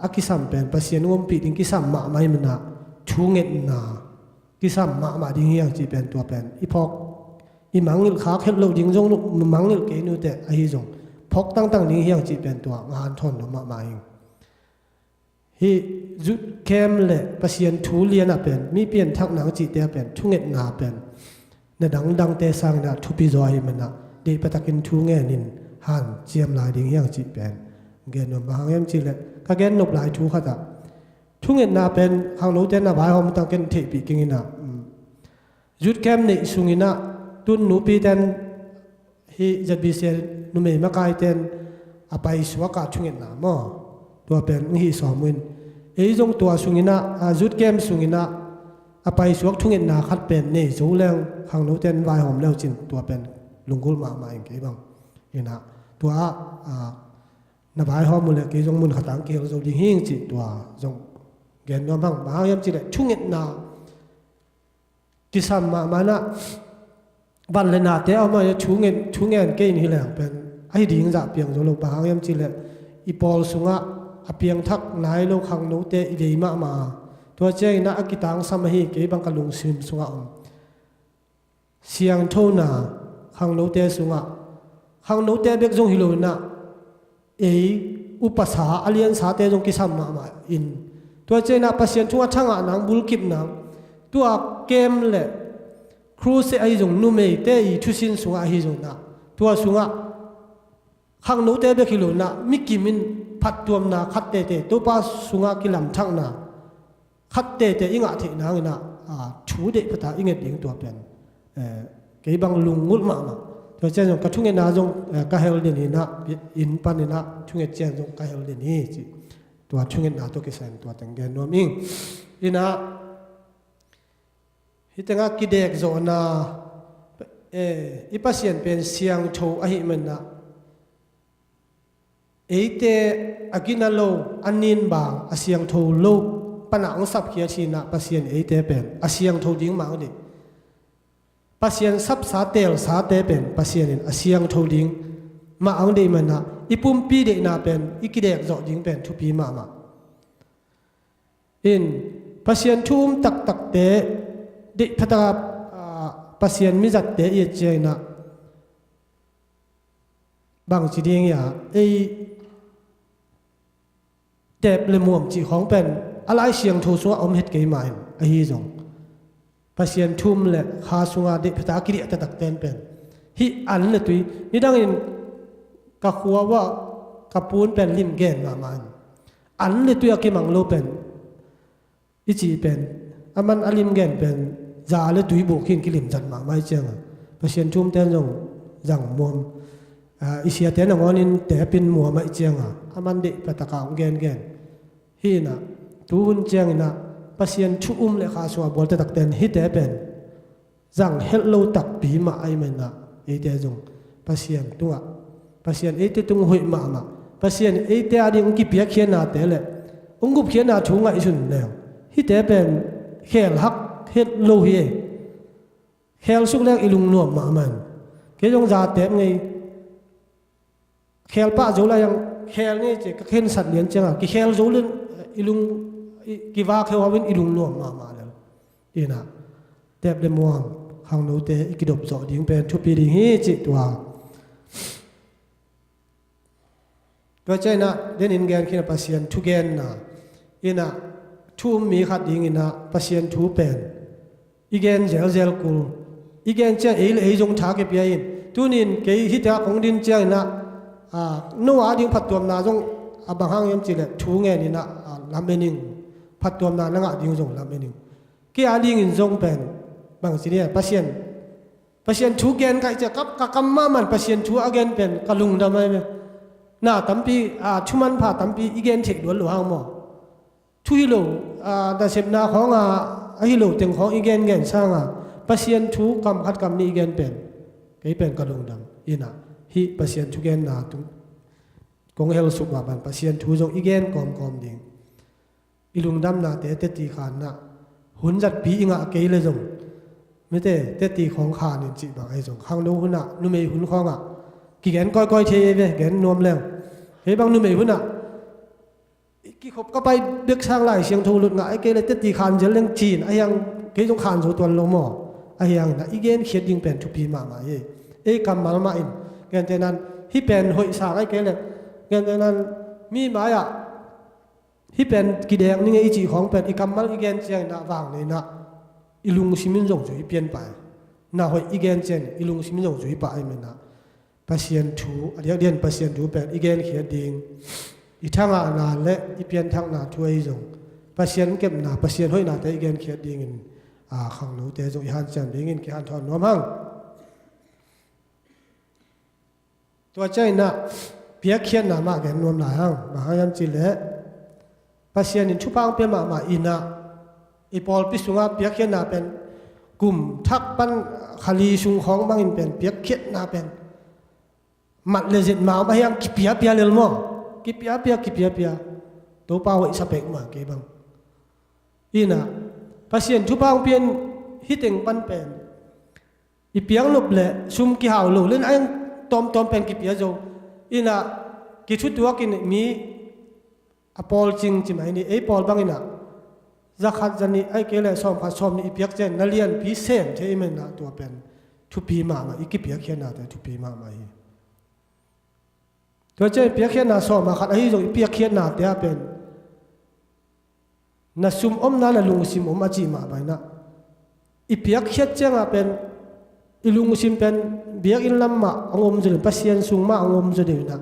อากิสัมเป็นปัสยันงมปีดิ้งกิสัมมาไม่มันนะชูเงินนากิสัมมาดิ้งยังจีเป็นตัวเป็นอีพอกอีมังงิลขาเข้มโลดิ้งจงมังงิลเกนูเตไอ้จงพอกตั้งดิ้งยังจีเป็นตัวงานทนมาเองฮีจุดเข้มเลยปัสยันทูเลียนเป็นมีเปลี่ยนทักหนังจีเตเป็นชูเงินนาเป็นในดังเตสังนะทุปิจอยมันนะเดปตะกินทูเงินินหันเจียมลายดิ่งยังจีเป็นเกณฑ์นบางยังจีเลยก็เกณฑ์นบลายทูขัดทุ่งเงินนาเป็นข้างโน้ตเต้นนาบายหอมตั้งเกณฑ์เทปีกิงินะจุดแคมนี่สุงินะตุนนูปีเต้นฮีจัดบิเซลนูเมย์มาไกเต้นอภัยสวากาทุ่งเงินนามั่ตัวเป็นฮีสอมุนจงตัวสุงินะจุดแคมสุงินะ อไปสวกทุ่งเงินนาคัดเป็นนี่สูแรงข้างโน้เต้นวายหอมแล้วจินตัวเป็นลุงกุลมาอย่างกี่บ้างนี่นะตัวนับหายหอมมุนเลยกี่จงมุนขัดตังเกี่ยวจงยิงหิ้งจิตัวจงเงินยอมบ้างมาเอายามจิเลยทุ่งเงินนากิสามมานะวันเลยนาเตะเอามาทุ่งเงินเกี่ยนี่แหละเป็นไอ้ดิ่งจะเปียงจงลงมาเอายามจิเลยอีปอลสุงะเปียงทักนายโลข้างโน้เตะอีเดียมาตัวเจ้าหน้ากิตังสมัยเก็บบังกะลุงซิมสุงะเสียงโทนาข้างโนเตสุงะข้างโนเตเบกจงฮิโลนะอุปสาอเลียนสาเตจงกิสัมมาอินตัวเจ้าหน้าปัสยันช่วงช่างนางบุลกิบนางตัวเกมเล่ครูเสียไอจงนุ่มเอเตอีทุสินสุงะฮิจงนะตัวสุงะข้างโนเตเบกฮิโลนะมิกิมินพัดตัวนาคัดเตตัวป้าสุงะกิลำช่างนาคัดเตอิงะเทนางนะชูเดปะตาอิงะดิงตัวเป็นเกี่ยบังลุงงุลมาตัวเจ้าจงกระทุ่งเงินนาจงกะเฮลเดนีนะอินปันนะทุ่งเงินเจ้าจงกะเฮลเดนีจิตัวทุ่งเงินนาตัวกิสันตัวตังเกนนวมิงอินะฮิตังะกิเดกโซนาอีปัสยันเป็นเสียงโชอหิมันนะเอเตอากินาโลอันนินบางอาเสียงโทโลปนังสับเขียชีนะปัสยันเอเตเป็นอาเสียงโทดิ้งมาดิปัสยันสับสาเตลสาเตเป็นปัสยันอาเสียงโทดิ้งมาอังเดมันนะอีปุ่มปีเดนาเป็นอีกิเดกจอดิ้งเป็นทุปีมาอินปัสยันทุ่มตักเตเดพัตตาปัสยันมิจัดเตเยเจนะบางจีเดียงอย่าเด็บเลยม่วงจีของเป็นอะไรเสียงโทสัวอมเฮ็ดเกยมาไอ้ฮีจงปัสยันทุ่มเลยข้าสุงาเดพตากิริตักเตนเป็นฮิอันเลยตุยนี่ดังอินกะขัวว่ากะปูนเป็นริมแกนมามันอันเลยตุยอากิมังโลเป็นอิจีเป็นอามันอลิมแกนเป็นจาเลยตุยบุกินกิลิมจันมาไม่เจียงปัสยันทุ่มเต้นจงจังมวมอิเสียเต้นงอนินแต่เป็นมัวไม่เจียงอามันเดปตะกางแกนฮีนะตูนเจียงนะปัสยันชุ่มเลยข้าสัวบอลตักเต้นฮิตแต่เป็นจังเฮลโลตักปีมาไอมันนะเอเตจงปัสยันตัวปัสยันเอเตตุงหอยมาปัสยันเอเตอดีองกิเปียเขียนนาเตเลยองกุเขียนนาชุ่งไอสุนแล้วฮิตแต่เป็นเฮลฮักเฮลโลเฮเฮลสุกแรกอิลุงนวมมามันเกจงจาเตมไงเขลป้าโจลายังเขลนี่จะเข็นสัตว์เลี้ยงจังกิเขลโจลินอิลุงกิว่าเขว่าวินอิลุงนวมมาแล้วนี่นะเด็บเดมวงข้างโน้เตอิกิดบจอดิ้งเป็นชุบปีดิ้งฮีจิตตัวใจนะเดนินแกนคิดปัสยันทุเกนนะอินะทุ่มมีขัดดิ้งอินะปัสยันทุเป็นอีเกนเจลกูอีเกนเจ้าเอลจงชาเก็บยัยตัวนี้เกยฮิตาของดินเจ้านะนัวดิ้งพัดตัวนาจงบางครั้งยมจีเลยชูเงินนี่นะลำเบนิงพัดตัวนานั่งดิ้งจงลำเบนิงกี่ดิ้งจงเป็นบางทีเนี่ยปัสยันชูเกนใครจะกับกำมามันปัสยันชูอเกนเป็นกะลุงทำไมเนี่ยน่าตั้มปีชุมันผ่าตั้มปีอีเกนเทคดวนหลวงมั้งทุยโลแต่เสพนาของฮิโลเต็งของอีเกนเกนสร้างปัสยันชูกำคัดกำนี้อีเกนเป็นกี่เป็นกะลุงดำอีน่ะฮิปัสยันทุกเกนนาตุกงเฮลสุกว่าบันปัสยันทุจงอีเกนกอมดิ่งอิลุงดำนาเตตีขานนะหุ่นจัดปีอิงะเกยเลยจงไม่เตตีของขานจิบางไอ้จงข้างโน้หุ่นน่ะนุ่มเอหุ่นของกี่แกนก้อยเทเวแกนนวมแล้วเฮ้ยบางนุ่มเอหุ่นน่ะกี่ขบก็ไปเด็กช่างไล่เสียงทูหลุดงะไอ้เกยเลยตีขานเจริญจีนไอ้ยังเกยจงขานโซตัวลมอไอ้ยังนะอีเกนเขียดยิงเป็นทุปีมาเอ้กำมาอินเงินเจนั้นที่เป็นหอยสากไอ้เกเลยเงินเจนั้นมีหมายที่เป็นกิเลสนี่ไงอีจีของเป็นอีกำมัลอีเกนเจนน่ะวางเลยนะอีลุงซิมินจงจุยเปลี่ยนไปน่ะหอยอีเกนเจนอีลุงซิมินจงจุยไปมันนะปัสยันทูเดียวเดียนปัสยันทูเป็นอีเกนเขียดดิ่งอีทั้งนาและอีเปลี่ยนทั้งนาช่วยจงปัสยันเก็บนาปัสยันหอยนาแต่อีเกนเขียดดิ่งข้างโน้แต่จงอีหันเจนดิ่งกี่หันทอนน้อมหั่งตัวใจน่ะเปียกเขียนน่ะมาแกนนวมหลายหั่งมาหายามจิเลปัสยันชุบปังเปียมาอินะ อีปอลพิสุงาเปียกเขียนนาเป็นกลุ่มทักปันขลีสุงของบางอินเป็นเปียกเขียนนาเป็นมัดเลจิตมาบางอย่างกิเปียเปียเลลโมกิเปียเปียตัวป้าไว้สเปกมาเก็บังอีน่ะภาษาทุบางเปลี่ยนฮิตเองปันเป็นอีเปียงลบเละซุมกิหาวโลเล่นไอ้ตอมเป็นกิเปียโจอีน่ะกิชุดตัวกินมีอปอลจริงจิไหมนี่ไอ้ปอลบางอิน่ะจะขัดจันนี่ไอ้เกล้ซ้อมขัดซ้อมนี่อีเปียกเจนนักเรียนพิเศษที่มันน่ะตัวเป็นทุปีมาอีกิเปียกเขียนน่ะแต่ทุปีมาตัวเจ้าเปียกเขียนน่ะซ้อมมาขัดไอ้โจอีเปียกเขียนน่ะแต่เป็นน่ะซุมน่ะลุงซิมอาจีมาไปน่ะอีเปียกเขียนเจ้าเป็นอีลุงซิมเป็นเบียกอินลำมาองมจุดปัสยันซุงมาองมจุดเดียวนะ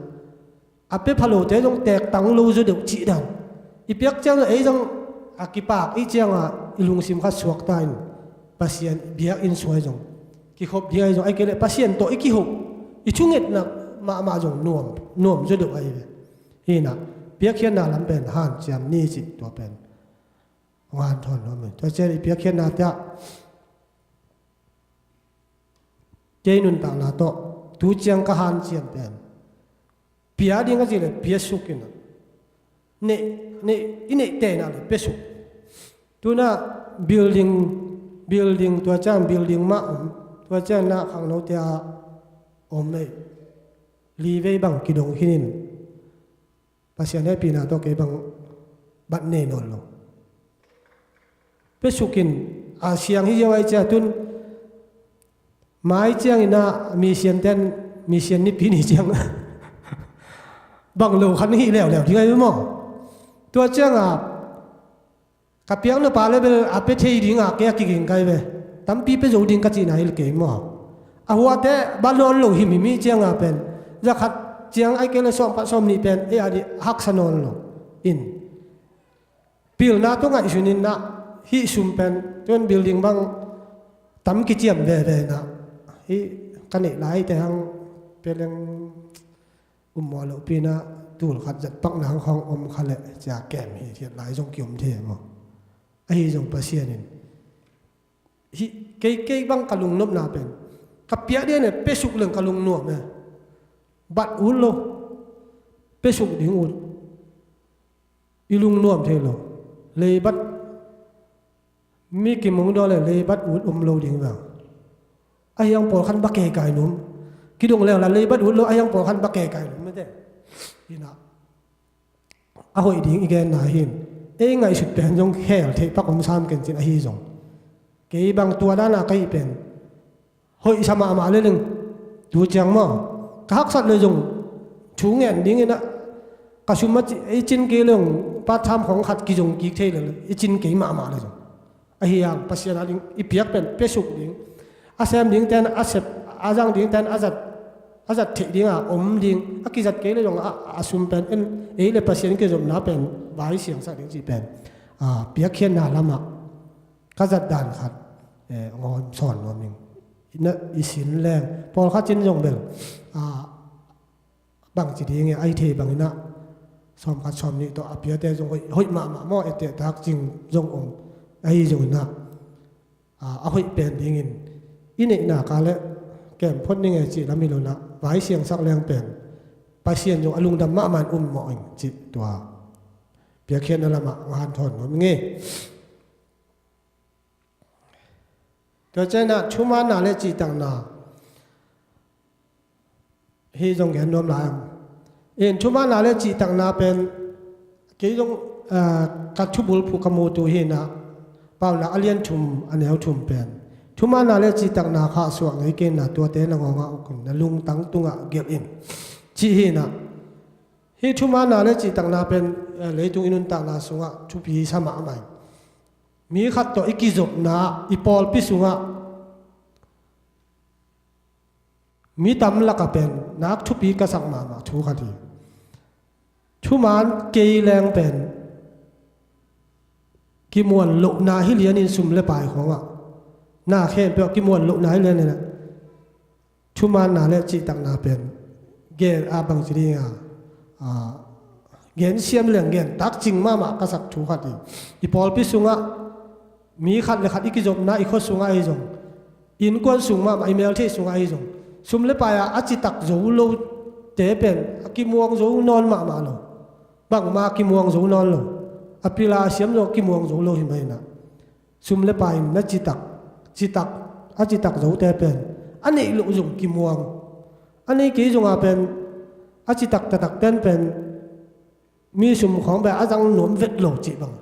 อาเปพะโลเตจงแตกตังลูจุดเดียวจีดันอีเปียกเจ้าไอ้จงอากิปากไอ้เจ้าอีลุงซิมขัดสวกตายปัสยันเบียกอินสวยจงกิขบเดียจงไอ้เกล้ปัสยันโตอีกิหกอีชุ่งเอ็ดนะมาจงนวมจุดเดียวไอ้ฮีนะเปียกเขียนน่ะลำเป็นห่านจำนี่จิตัวเป็นงานทอนว่ามันตัวเจ้าอีเปียกเขียนน่ะจะเจนุนต่างนาโตดูเจียงกะฮันเจียมเป็นเปียดิ้งก็จีเลยเปียสุกินเนี่ยอินเตน่ะเลยเปียสุตัวน่ะ building ตัวเจ้า building มาตัวเจ้าน่ะข้างโน้ตเดียเลยรีเวย์บังกิดงหินินภาษาเนี่ยปีน่ะตัวเก็บังบัดเนนอนลงเปียสุกินอาเซียงที่จะไว้เจ้าตุนไม้เจียงน่ะมีเสียนเต้นมีเสียนนิปีนี่เจียงบังโลคันนี้แล้วที่ไงไม่มองตัวเจียงกับเปียงเนี่ยปาเลยเป็นอาเป็ดเทียดิ้งแกกินไก่เว้ตั้มปีเป็นโจดิ้งกัจีน่าอีกเก๋มหัวแต่บ้านนอนโลหิมีเจียงเป็นจะขัดเจียงไอ้เกลซ้อมนี่เป็นอดีฮักสนนโลอินปิลน่าต้องไงสุนินน่ะฮิซุมเป็นจนบิลดิ้งบังตั้มกิเจียมเว่น่ะฮีกันนี่หลายแต่ทางเป็นเรื่องมอลปีน่ะตูลขัดจัดปักหนังของขัดเลยจากแก้มฮีเทียหลายจงเกี่ยมเทียมไอ้จงภาษานี่ฮีเก๋บังกะลุงนบนาเป็นกับเปียเดียเนี่ยเปสุกเรื่องกะลุงนวมเนี่ยบัดอุ่นโลเปสุกดิ้งอุ่นอีลุงนวมเทโลเลยบัดมีกี่โมงดอเลยบัดอุ่นโลดิ้งบ้างไอ้ยังปอดขันบักเกไก่หนุ่มคิดดูแล้วละเลยบัดอุ่นโลไอ้ยังปอดขันบักเกไก่หนุ่มไม่ได้ยินะอาหอยดิ้งอีกแกน่าหินไงสุดเป็นจงแค่เทปักอมซ้ำกันจริงไอ้จงเกี่ยบางตัวด้านหน้าก็เป็นหอยสมาเลยหนึ่งดูเจียงมั่งกักสัตว์เลยจงชูเงินดิ้งนะกระชุมมาไอ้จินเกี่ยเรื่องปัจจัยของขัดกิจงกิเทเลยไอ้จินเกี่ยมาเลยจงไอ้ยังภาษาดิ้งอีเปียกเป็นเปสุกดิ้งอาเซมดิ้งแทนอาเซปอาจังดิ้งแทนอาจัดเทดิ้งดิ้งอากิจัดเกี่ยเลยจงอาชุมเป็นเลยภาษาดิ้งก็จงนับเป็นใบเสียงสัตว์ดิ้งจีเป็นเปียกเขียนนาละมักก็จัดด่านขัดงอนสอนว่ามิงนั่นอีสินแรงพอข้าจินยงเบลบางจีดีเงี้ยไอเทบางนะซ้อมขัดซ้อมนี่ตัวอภิเษกจงหอยมาหม้อเอเตทักจริงจงองไอจงนะหอยเป็นดิ้งอินเนน่ากาเลแก้มพ้นยังไงจีแล้วมีโลนะไว้เสียงสักแรงเป็นไปเสียงจงอลุงดำมะมันหม้อเองจิตตัวเปียกเขียนนั่นละมะงานถอนว่ามึงเงี้ยตัวเจ้าน่ะชุมานาเลจีตังนาเฮจงแกนนวมลายชุมานาเลจีตังนาเป็นเกี่ยงกัดชุบุลผูกมูตูเฮนะเปล่าละอเลียนชุมอันเดียวชุมเป็นชุมานาเลจีตังนาข้าสวงไอเกณฑ์น่ะตัวเต้นงงอุกุนลุงตั้งตุงะเก็บอินจีเฮนะเฮชุมานาเลจีตังนาเป็นเลยตุงอินุนตังนาสุงะชุปีสมาใหม่มีขัดตัวอีกิจบนาอีปอลพิสุงะมีตำลักเป็นนักชุปีกษักมาชูขัดีชุมานเกยแรงเป็นกิมวนลุนาฮิเลียนินซุมเลปายของหน้าเข้มเปียกกิมวนลุนาฮิเลียนเนี่ยชุมานนาเลจิตังนาเป็นเกณฑ์อาบังจีดีเกณฑ์เสียมเหลืองเกณฑ์ตักจริงมากกษักชูขัดีอีปอลพิสุงะ มีขัดเลยขัดอีกจบนะอีกคนสูงไอ้จงอินกวนสูงมาไอเมลที่สูงไอ้จงสุมเลไปอาจิตักโจโลเตเป็นกิมวงโจนอนมาโลบังมากิมวงโจนอนโลอภิลาเสียมโลกิมวงโจโลหิมายนะสุมเลไปนัจิตักอาจิตักโจเตเป็นอันนี้ลูกจงกิมวงอันนี้กี่จงอาเป็นอาจิตักตักเต้นเป็นมีสุมของแบบอาจังหนุนเวทโลจิบัง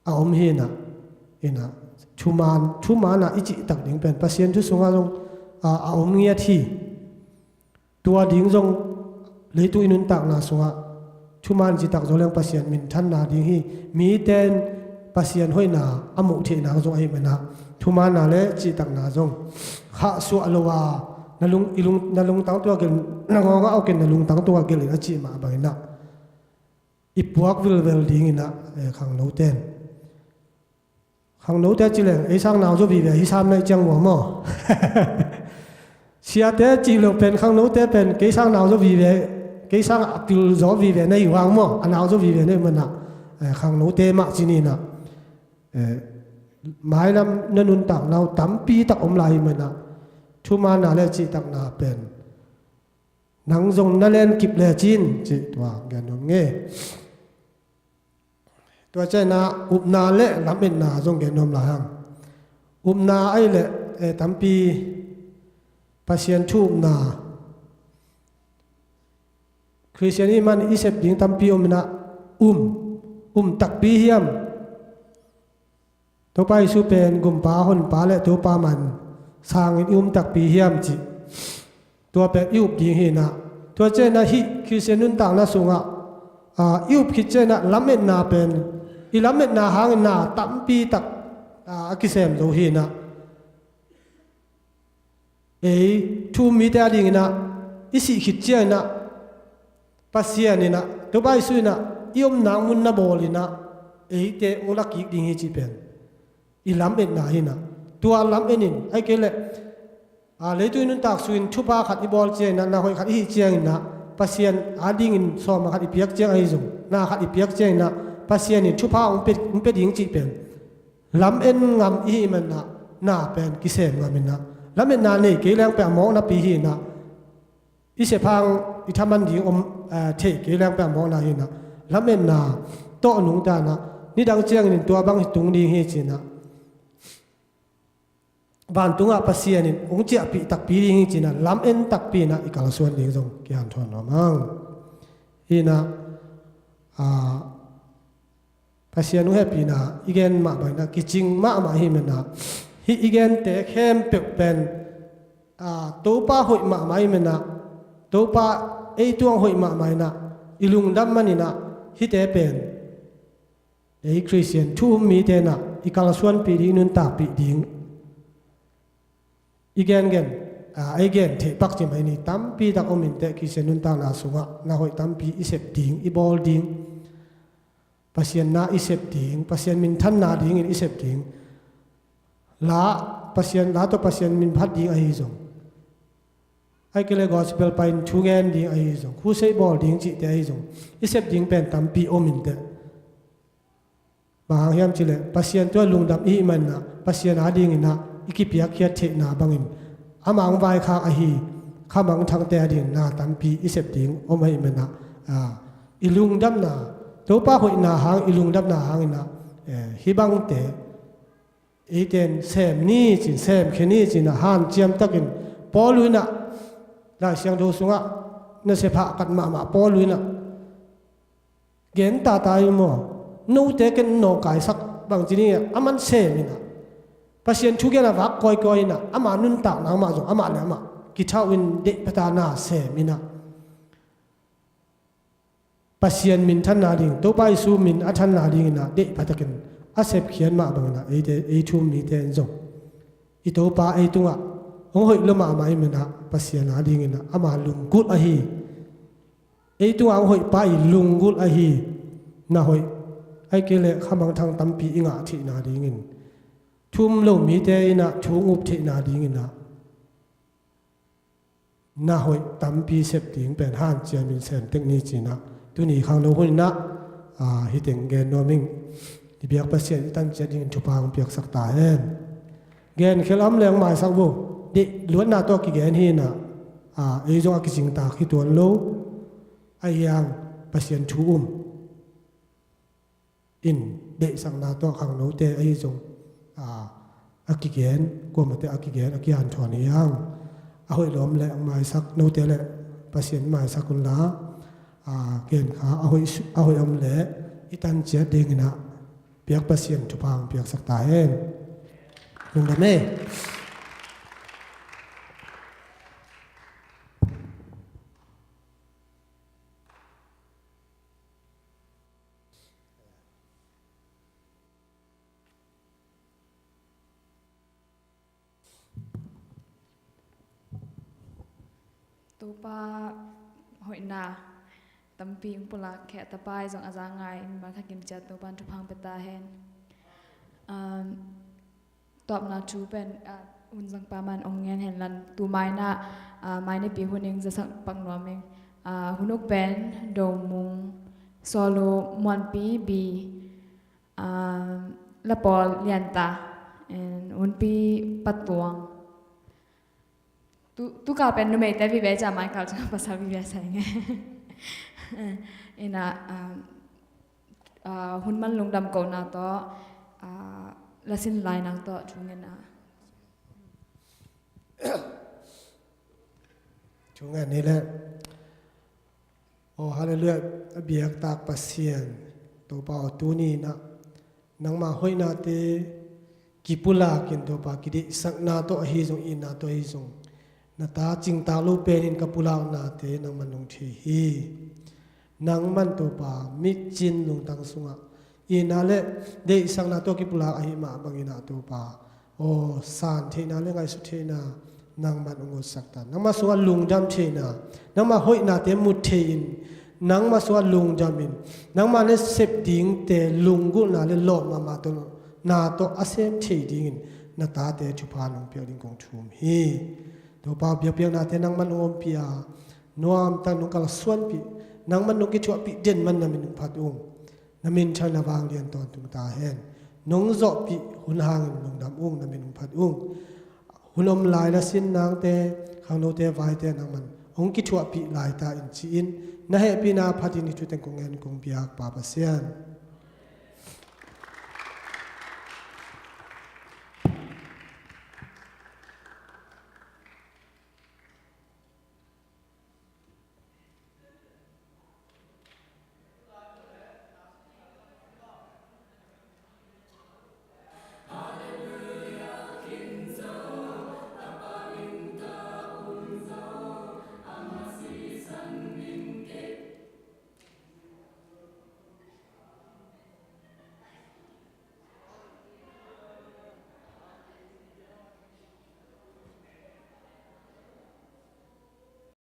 เอาอมเฮนะชุมานนะอิจิตักดิ้งเป็นปัสยันทุสงอาจงเอาอมเงียที่ตัวดิ้งจงเลยตัวอินุนตักนาสงอาชุมานจิตักจงเลี้ยงปัสยันมินทันนาดิ้งฮีมีเต้นปัสยันห้อยนาอมุเทนาจงไอ้เมนะชุมานนาเลจิตักนาจงข้าสุอโลวานาลุงตั้งตัวกันนางงเอาเกินนาลุงตั้งตัวกันเลยจิมาบางนะอีพวกวิลเวลดิ้งนะขังโนเต้นขังโน้ตจีเลงไอ้ช่างนาวจะวิเวหิสามในจังหวะมั้งเสียแต่จีโลเป็นขังโน้ตเป็นไอ้ช่างนาวจะวิเวไอ้ช่างปิลจะวิเวในวางมั้งอันนาวจะวิเวในมันนะขังโน้ตมาจีนี่นะหมายลำนันนุนตักนาวตั้มปีตักอมลายมันนะชุมานาเลจีตักนาเป็นนังจงนั่นเล่นกิบเลจินจีตัวแกนงเงตัวเจ้านาอุปนาเละลำเป็นนาจงเกินนมหลายอุปนาไอ้เละตั้มปีปัสยันชูอุปนาคริสเตียนีมันอิเสบดิ้งตั้มปีอมนะตักปีเฮียมตัวไปสู้เป็นกุมปาหนปาเละตัวปามันสร้างตักปีเฮียมจีตัวเป็นยุบดิ้งเฮนะตัวเจ้านาฮิคริสเตียนนุ่นต่างนาสุงะยุบคิดเจ้านาลำเป็นนาเป็นอีลำเม็ดนาหางนาตั้มปีตักกิเซมโลหินะทูมีแต่ดิ่งนะอิสิขิดเจ้านะปัสยานี่นะตัวใบสุยนะยมนางมุนนาบอลินะเตโอลักกิดิ่งฮิจิเป็นอีลำเม็ดนาหินะตัวลำเอ็นินไอ้เกล็ดเลยตัวนั้นตักสุยชุบาขัดอีบอลเจ้านะนาหอยขัดอีเจ้านะปัสยานดิ่งอินซ้อมขัดอีเปียกเจ้าไอ้จงนาขัดอีเปียกเจ้านะปัสยานี่ชุบผ้าองเป็ดหญิงจีเป็นลำเอ็นงามอีมันนะน่าเป็นกิเซมงามินนะลำเอ็นนาเนี่ยเกลียงแปะหมอนะปีหีนะอิเสพังอิทามันหญิงเทเกลียงแปะหมอนะหินะลำเอ็นนาโตหนุงตานะนี่ดังเจียงนี่ตัวบางตุงดีเฮจินะบ้านตุงปัสยานี่องเจียปีตักปีดีเฮจินะลำเอ็นตักปีนะอีกาลส่วนเดียวจงเกี่ยนทวนมั้งหินะปัสยานุเฮปีนะอีเกนมาไปนะกิจิงมาหิมนะฮีอีเกนเตะเข้มเปียกเป็นตัวป้าหอยมาหิมนะตัวป้าตัวหอยมานะอีลุงดำมันนี่นะฮีเตะเป็นคริสเตียนทุ่มมีเตนะอีกาลส่วนปีดิ้งนุนตาปีดิ้งอีเกนไอเกนเทปักจิไม่นี่ตั้มปีตะอมินเตะคริสเตียนนุนตานาสุงะนาหอยตั้มปีอีเสพดิ้งอีบอลดิ้งปัสยันนาอิเสพดิ้งปัสยันมินทันนาดิ้งอิเสพดิ้งละปัสยันละตัวปัสยันมินพัดดิ้งไอฮิจงไอเกลกอสเปลไปชูเงินดิ้งไอฮิจงคู่เซบอลดิ้งจิตไอฮิจงอิเสพดิ้งเป็นตั้มปีโอมินเตบางอย่างจิเลปัสยันตัวลุงดับอีมันนะปัสยันอาดิ้งนะอีกิพิยักเคียเทนาบังอินอามังไวข้าไอฮีข้ามังทางเตดิ้งนาตั้มปีอิเสพดิ้งโอไม่มันนะอีลุงดับนาตัวป้าหอยนาหางอีลุงดับนาหางนะฮิบังเตเต็นเซมนี่จินเซมแค่นี้จินนะฮันเจียมตักินปอลุยนะได้เสียงดูสุงะนั่นเสพะกัดมาปอลุยนะเกณฑ์ตาตายมั้งนู้เตกันโนกายสักบางทีนี่อามันเซมินะปัสยันชุกยันวักคอยนะอามานุนตากนางมาจงอามาเลยอามากิจวินเดปตานาเซมินะปัสยันมินทันนาดิ่งตัวไปสู้มินอัทันนาดิ่งนะเด็กพัตกันอาเสพเขียนมาบังนะทุ่มมีเตนจงอีตัวป้าตัวอ่ะองหอยละมาไม่เหมือนนะปัสยันนาดิ่งนะอามาลุงกุดอะฮีตัวองหอยป้าลุงกุดอะฮีน่าหอยไอเกลข้ามังทางตั้มปีอิงะที่นาดิ่งทุ่มลงมีเตนะชูงุบที่นาดิ่งนะน่าหอยตั้มปีเสพดิ่งเป็นห้านเจียมินเซมเทคนิคจีนะตัวนี้ข้างโน้นนะฮิตเองเกนโนมิง ki biak pasien tan che ding thu pang piak sak ta hen gen khelam leng mai sak bu di luan na to ki gen hi na ei jong ki sing ta ki tuan lo ai yang pasien thu in de sang na to khang no te ai jong akigen ko mate akigen akian thon yang a hoi lom le mai sak no te le pasien mai sakun la gen kha a hoi am le itan che ding na piak pasien thu pang piak sak ta hen lung da me Tupa hội na tâm pi pula khe tapai jong aza ngai ma kha kim chat to ban thu phang peta hen top na chu pen un jang pa man ong ngen hen lan tu mai na mai ne pi huning za sak pang no meng hunuk pen do mung solo mon pi bi la pol lian ta and un pi patuang tu ka pen no me te vi ve cha mai ka cha pa sa vi ve sa nge ina hun man lung dam ko na to la sin lai nang to chungen na chung an ni le hallelujah biak tak pasien to pa tu ni na nang ma hoi na te kipula kin to pa ki di sak na to hi jong in na to hi jong na ta ching ta lu pen in kapula na te nang manung thi hi nang man to pa mi chin lung tang sunga ina le de sang na to kipula a hi ma bangina to pa san the na le ngai su the na nang man ung sak ta nang ma suwa lung jam the na nang ma hoi na te mu the in nang ma suwa lung jam in nang ma le sep ding te lung gu na le lo ma to na to asem the ding in na ta te chu pa nong pyo ding kong thum hi to pa biak na te nang man om pia nuam tang nong kal suan pi nang man nong ki chua pi den man na min phat na min chan na wang lian ton tum ta hen nong zo pi hun hang nong dam na min phat hun om lai la sin nang te khang no te vai te nang man ong ki chua pi lai ta in chi in na he pi na phat in chu ten kong en kong biak pa pa sian